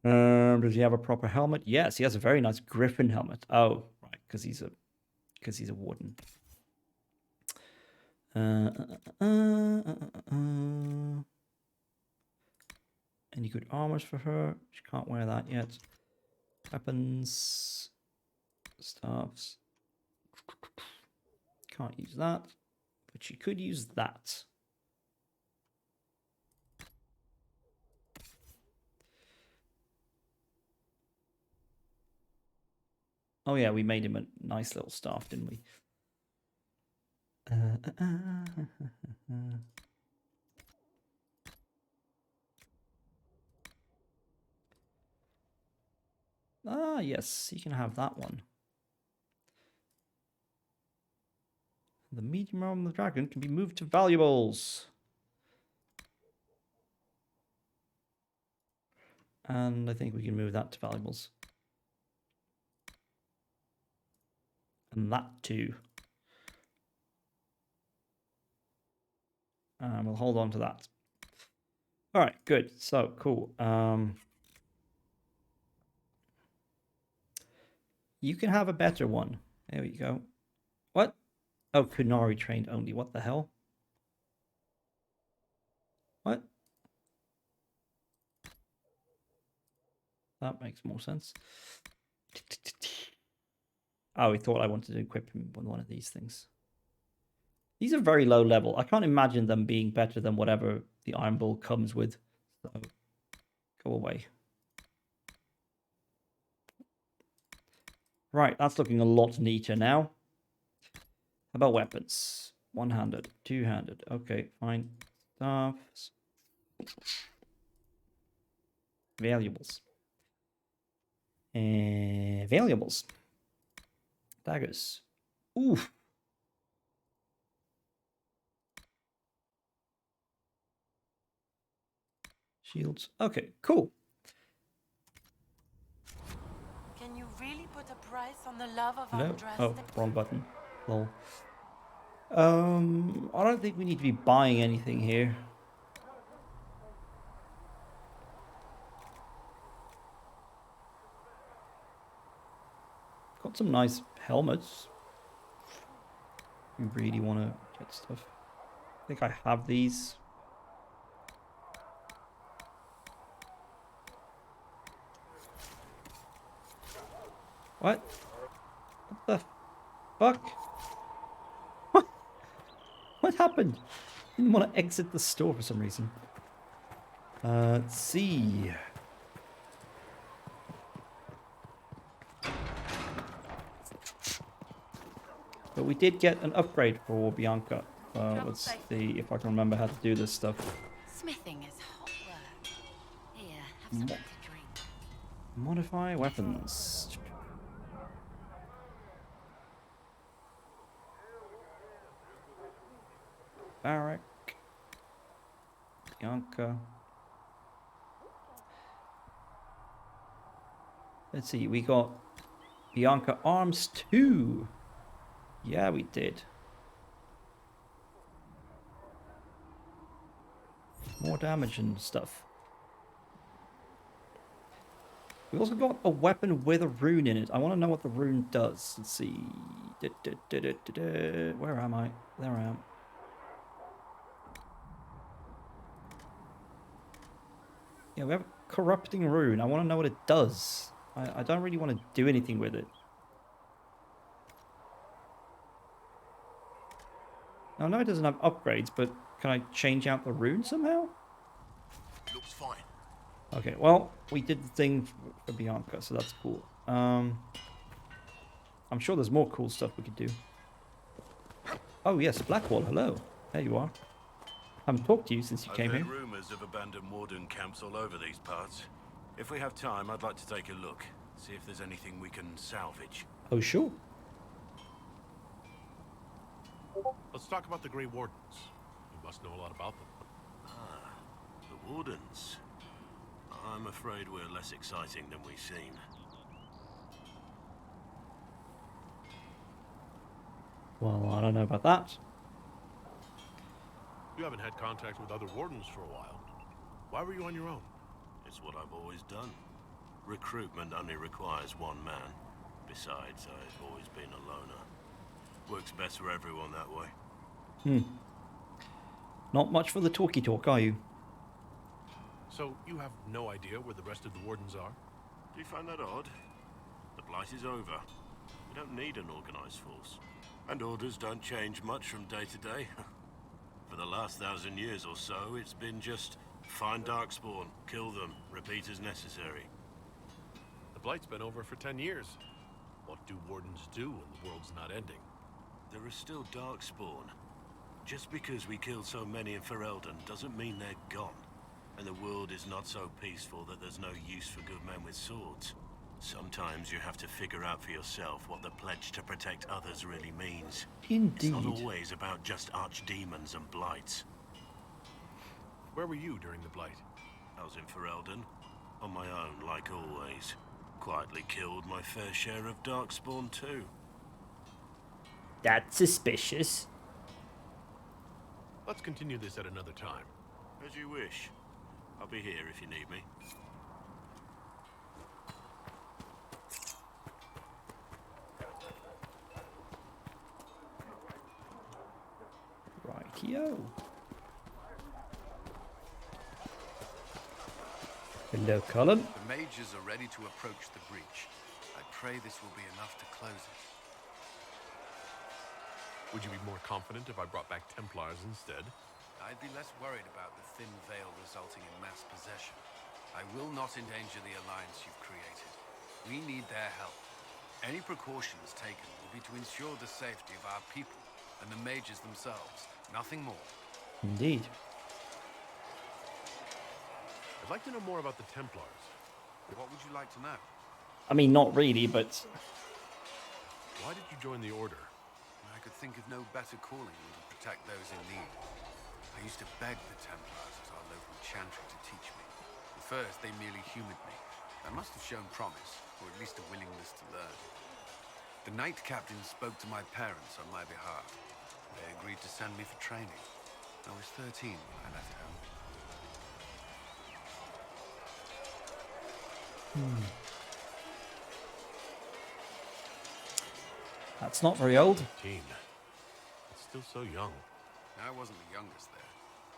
Does he have a proper helmet? Yes, he has a very nice griffin helmet. Oh, right, because he's a warden. Any good armors for her? She can't wear that yet. Weapons, staffs. Can't use that, but she could use that. Oh yeah, we made him a nice little staff, didn't we? Ah, yes, you can have that one. The medium arm of the dragon can be moved to valuables. And I think we can move that to valuables. And that too. And we'll hold on to that. All right, good. So, cool. You can have a better one. There we go. What? Oh, Kunari trained only. What the hell? What? That makes more sense. Oh, he thought I wanted to equip him with one of these things. These are very low level. I can't imagine them being better than whatever the Iron Bull comes with. So, go away. Right, that's looking a lot neater now. How about weapons? One-handed, two-handed. Okay, fine. Staffs. Valuables. Valuables. Daggers. Oof. Shields. Okay, cool. Can you really put a price on the love of No. undressed? Oh, wrong button. Lol. I don't think we need to be buying anything here. Got some nice helmets. You really want to get stuff. I think I have these. What? What the fuck? What? What happened? Didn't want to exit the store for some reason. Let's see. But we did get an upgrade for Bianca. Let's see if I can remember how to do this stuff. Smithing is hot work. Here, have something to drink. Modify weapons. Barrack. Bianca. Let's see, we got Bianca Arms 2. Yeah, we did. More damage and stuff. We also got a weapon with a rune in it. I want to know what the rune does. Let's see. Where am I? There I am. Yeah, we have a corrupting rune. I want to know what it does. I don't really want to do anything with it. I know it doesn't have upgrades, but can I change out the rune somehow? Looks fine. Okay, well, we did the thing for Bianca, so that's cool. I'm sure there's more cool stuff we could do. Oh yes, Blackwall, hello. There you are. Haven't talked to you since you came I've here. heard rumors of abandoned warden camps all over these parts. If we have time, I'd like to take a look. See if there's anything we can salvage. Oh, sure. Let's talk about the Grey Wardens. You must know a lot about them. Ah, the Wardens. I'm afraid we're less exciting than we seem. Well, I don't know about that. You haven't had contact with other Wardens for a while. Why were you on your own? It's what I've always done. Recruitment only requires one man. Besides, I've always been a loner. Works best for everyone that way. Not much for the talky talk, are you? So, you have no idea where the rest of the Wardens are? Do you find that odd? The Blight is over. We don't need an organized force. And orders don't change much from day to day. For the last 1,000 years or so, it's been just find Darkspawn, kill them, repeat as necessary. The Blight's been over for 10 years. What do Wardens do when the world's not ending? There are still Darkspawn. Just because we killed so many in Ferelden doesn't mean they're gone. And the world is not so peaceful that there's no use for good men with swords. Sometimes you have to figure out for yourself what the pledge to protect others really means. Indeed. It's not always about just archdemons and blights. Where were you during the Blight? I was in Ferelden, on my own like always. Quietly killed my fair share of Darkspawn too. That's suspicious. Let's continue this at another time. As you wish. I'll be here if you need me. Rightio. Hello, Colin. The mages are ready to approach the breach. I pray this will be enough to close it. Would you be more confident if I brought back Templars instead? I'd be less worried about the thin veil resulting in mass possession. I will not endanger the alliance you've created. We need their help. Any precautions taken will be to ensure the safety of our people and the mages themselves. Nothing more. Indeed. I'd like to know more about the Templars. What would you like to know? I mean, not really, but... Why did you join the Order? I could think of no better calling than to protect those in need. I used to beg the Templars at our local chantry to teach me. At first, they merely humored me. I must have shown promise, or at least a willingness to learn. The Knight Captain spoke to my parents on my behalf. They agreed to send me for training. I was 13 when I left home. That's not very old. 15. It's still so young. I wasn't the youngest there.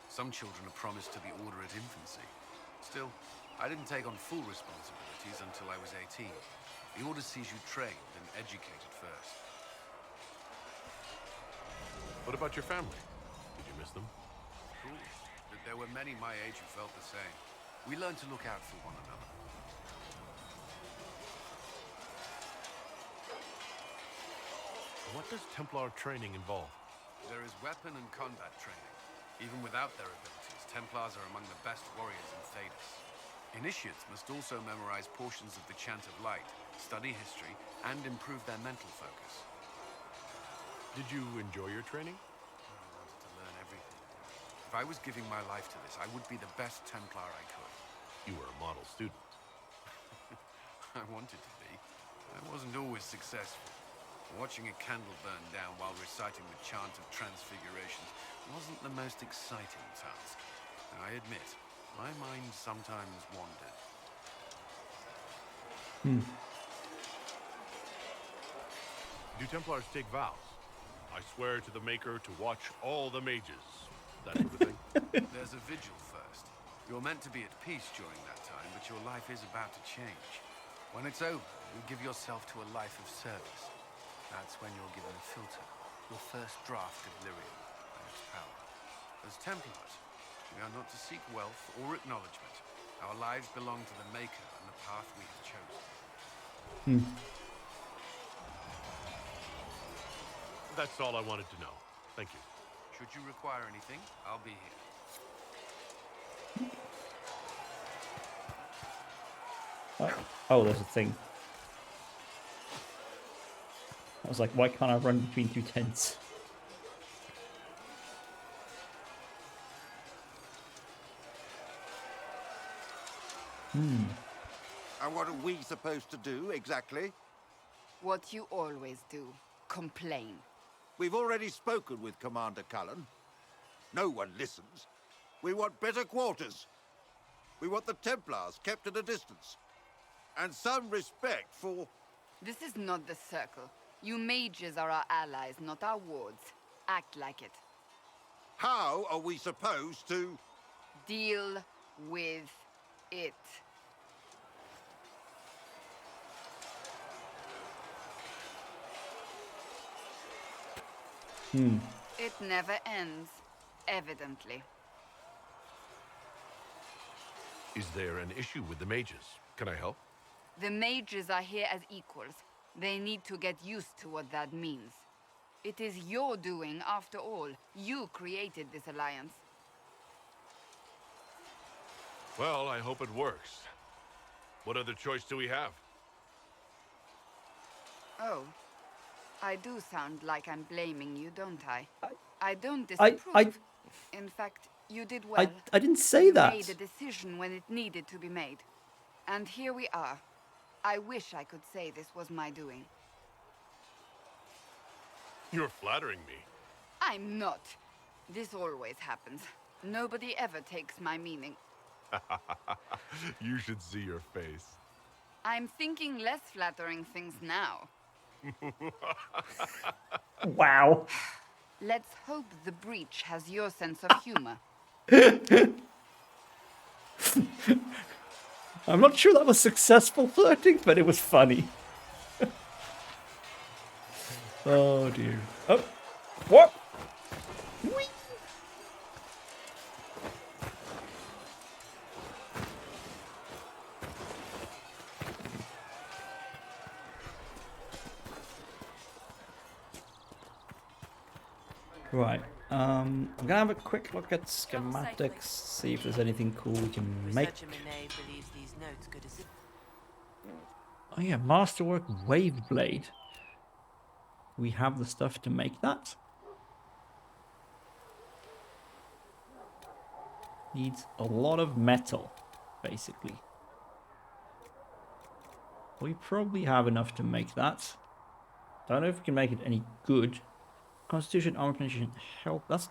Some children are promised to the Order at infancy. Still, I didn't take on full responsibilities until I was 18. The Order sees you trained and educated first. What about your family? Did you miss them? Of course, but there were many my age who felt the same. We learned to look out for one another. What does Templar training involve? There is weapon and combat training. Even without their abilities, Templars are among the best warriors in Stasis. Initiates must also memorize portions of the Chant of Light, study history, and improve their mental focus. Did you enjoy your training? I wanted to learn everything. If I was giving my life to this, I would be the best Templar I could. You were a model student. I wanted to be. I wasn't always successful. Watching a candle burn down while reciting the chant of transfiguration wasn't the most exciting task. I admit, my mind sometimes wandered. Do Templars take vows? I swear to the Maker to watch all the mages. That sort of thing. There's a vigil first. You're meant to be at peace during that time, but your life is about to change. When it's over, you give yourself to a life of service. That's when you're given a filter, your first draft of lyrium and its power. As Templars, we are not to seek wealth or acknowledgement. Our lives belong to the Maker and the path we have chosen. Hmm. That's all I wanted to know. Thank you. Should you require anything, I'll be here. Oh, there's a thing. I was like, why can't I run between two tents? And what are we supposed to do, exactly? What you always do. Complain. We've already spoken with Commander Cullen. No one listens. We want better quarters. We want the Templars kept at a distance. And some respect for... This is not the Circle. You mages are our allies, not our wards. Act like it. How are we supposed to... Deal with it. It never ends, evidently. Is there an issue with the mages? Can I help? The mages are here as equals. They need to get used to what that means. It is your doing, after all. You created this alliance. Well, I hope it works. What other choice do we have? Oh. I do sound like I'm blaming you, don't I? I don't disapprove. In fact, you did well. I didn't say that. You made a decision when it needed to be made. And here we are. I wish I could say this was my doing. You're flattering me. I'm not. This always happens. Nobody ever takes my meaning. You should see your face. I'm thinking less flattering things now. Wow. Let's hope the breach has your sense of humor. I'm not sure that was successful flirting, but it was funny. Oh dear. Oh, what? Whee! Right. I'm gonna have a quick look at schematics, see if there's anything cool we can make. Oh yeah, Masterwork Wave Blade. We have the stuff to make that. Needs a lot of metal, basically. We probably have enough to make that. Don't know if we can make it any good. Constitution, armor penetration, health. That's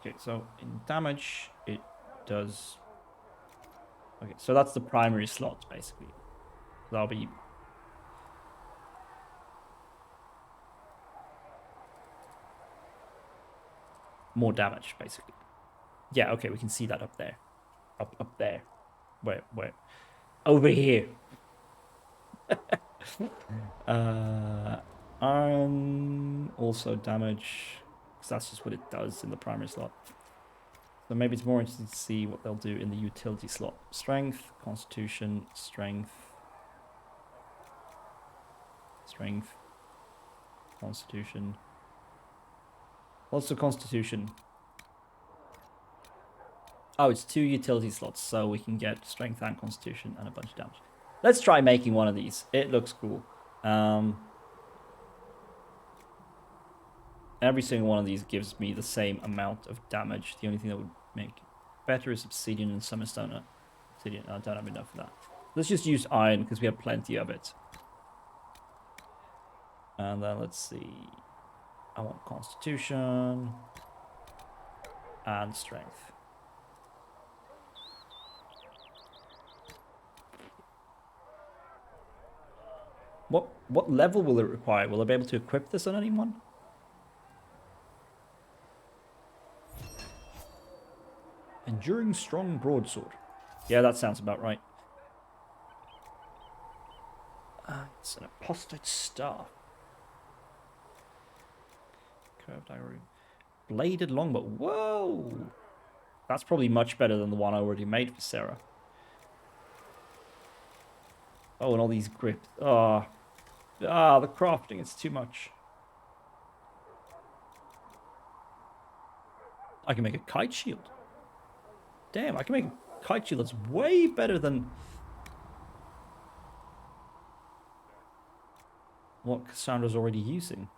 okay. So in damage, it does. Okay, so that's the primary slot, basically. That'll be. More damage, basically. Yeah, okay, we can see that up there. Up there. Where? Over here. Iron also damage, because that's just what it does in the primary slot. So maybe it's more interesting to see what they'll do in the utility slot. Strength, Constitution, Strength, Constitution. What's the Constitution? Oh, it's 2 utility slots, so we can get Strength and Constitution and a bunch of damage. Let's try making one of these. It looks cool. Every single one of these gives me the same amount of damage. The only thing that would make it better is Obsidian and Summerstone. Obsidian, I don't have enough of that. Let's just use Iron, because we have plenty of it. And then let's see. I want Constitution and Strength. What level will it require? Will I be able to equip this on anyone? Enduring Strong Broadsword. Yeah, that sounds about right. It's an Apostate Staff. Curved iron. Bladed Longbow. Whoa! That's probably much better than the one I already made for Sarah. Oh, and all these grips. Oh. Ah, the crafting, it's too much. I can make a kite shield. Damn, I can make a kite shield that's way better than what Cassandra's already using.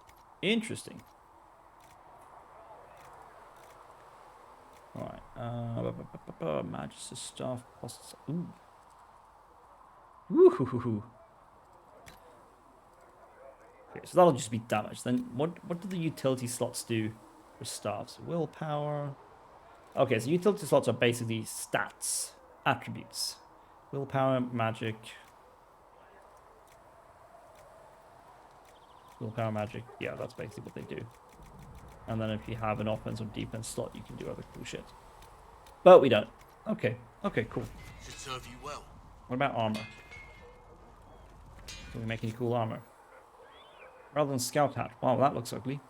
Interesting. Alright, Magister staff costs. Ooh. Woohoo. Okay, so that'll just be damage. Then what do the utility slots do for staffs? Willpower. Okay, so utility slots are basically stats, attributes. Willpower, magic. Willpower, magic. Yeah, that's basically what they do. And then if you have an offense or defense slot, you can do other cool shit. But we don't. Okay. Okay, cool. Should serve you well. What about armor? Can we make any cool armor? Rather than scout hat. Wow, that looks ugly.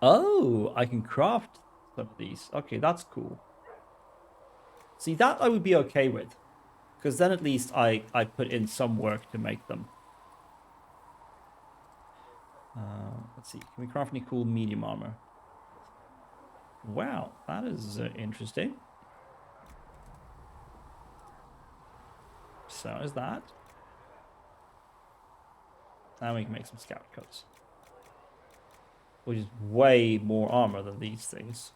Oh, I can craft some of these. Okay, that's cool. See, that I would be okay with. Because then at least I put in some work to make them. Let's see. Can we craft any cool medium armor? Wow, that is interesting. So is that. And we can make some scout coats. Which is way more armor than these things.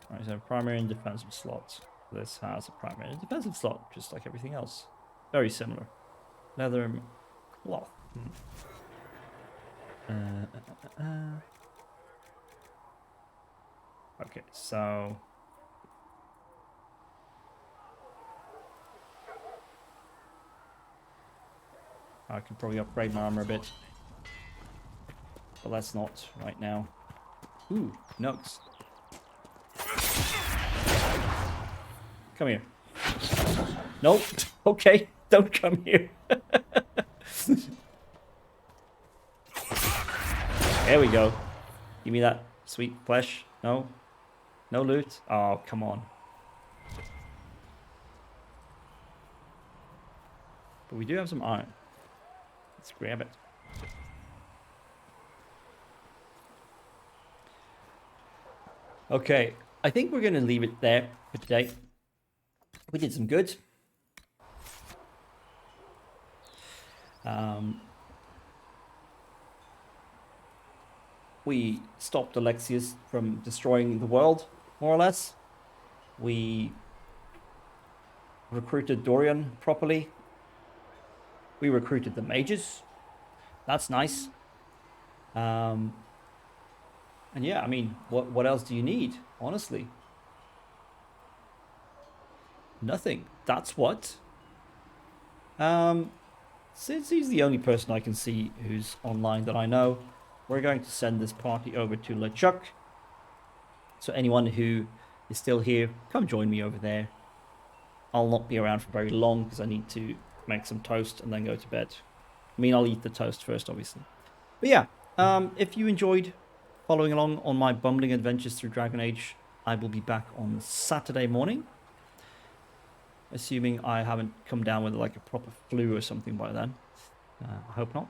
Alright, so primary and defensive slots. This has a primary and defensive slot, just like everything else. Very similar. Leather and cloth. Okay, so I can probably upgrade my armor a bit. But let's not right now. Ooh, nugs. Come here. Nope. Okay, don't come here. There we go. Give me that sweet flesh. No? No loot? Oh, come on. But we do have some iron. Let's grab it. Okay, I think we're going to leave it there for today. We did some good. We stopped Alexius from destroying the world, more or less. We recruited Dorian properly. We recruited the mages. That's nice. And yeah, I mean, what else do you need, honestly? Nothing. That's what. Since he's the only person I can see who's online that I know, we're going to send this party over to LeChuck. So anyone who is still here, come join me over there. I'll not be around for very long because I need to make some toast and then go to bed. I mean, I'll eat the toast first, obviously. But yeah, if you enjoyed following along on my bumbling adventures through Dragon Age, I will be back on Saturday morning. Assuming I haven't come down with like a proper flu or something by then. I hope not.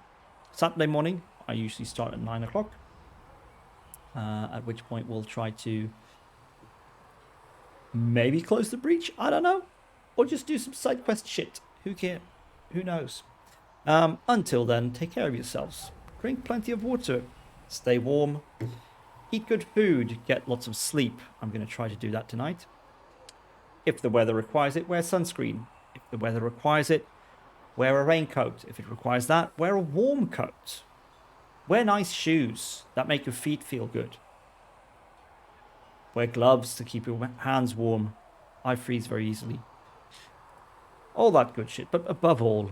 Saturday morning, I usually start at 9 o'clock. At which point we'll try to maybe close the breach. I don't know. Or just do some side quest shit. Who cares? Who knows? Until then, take care of yourselves. Drink plenty of water. Stay warm. Eat good food. Get lots of sleep. I'm going to try to do that tonight. If the weather requires it, wear sunscreen. If the weather requires it, wear a raincoat. If it requires that, wear a warm coat. Wear nice shoes that make your feet feel good. Wear gloves to keep your hands warm. I freeze very easily. All that good shit. But above all,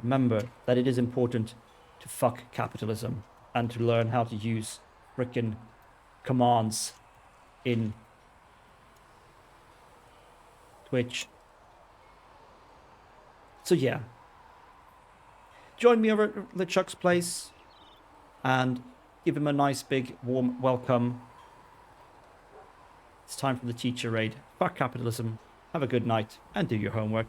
remember that it is important to fuck capitalism and to learn how to use frickin' commands in Twitch. So yeah. Join me over at LeChuck's place and give him a nice big warm welcome. It's time for the teacher raid. Fuck capitalism. Have a good night and do your homework.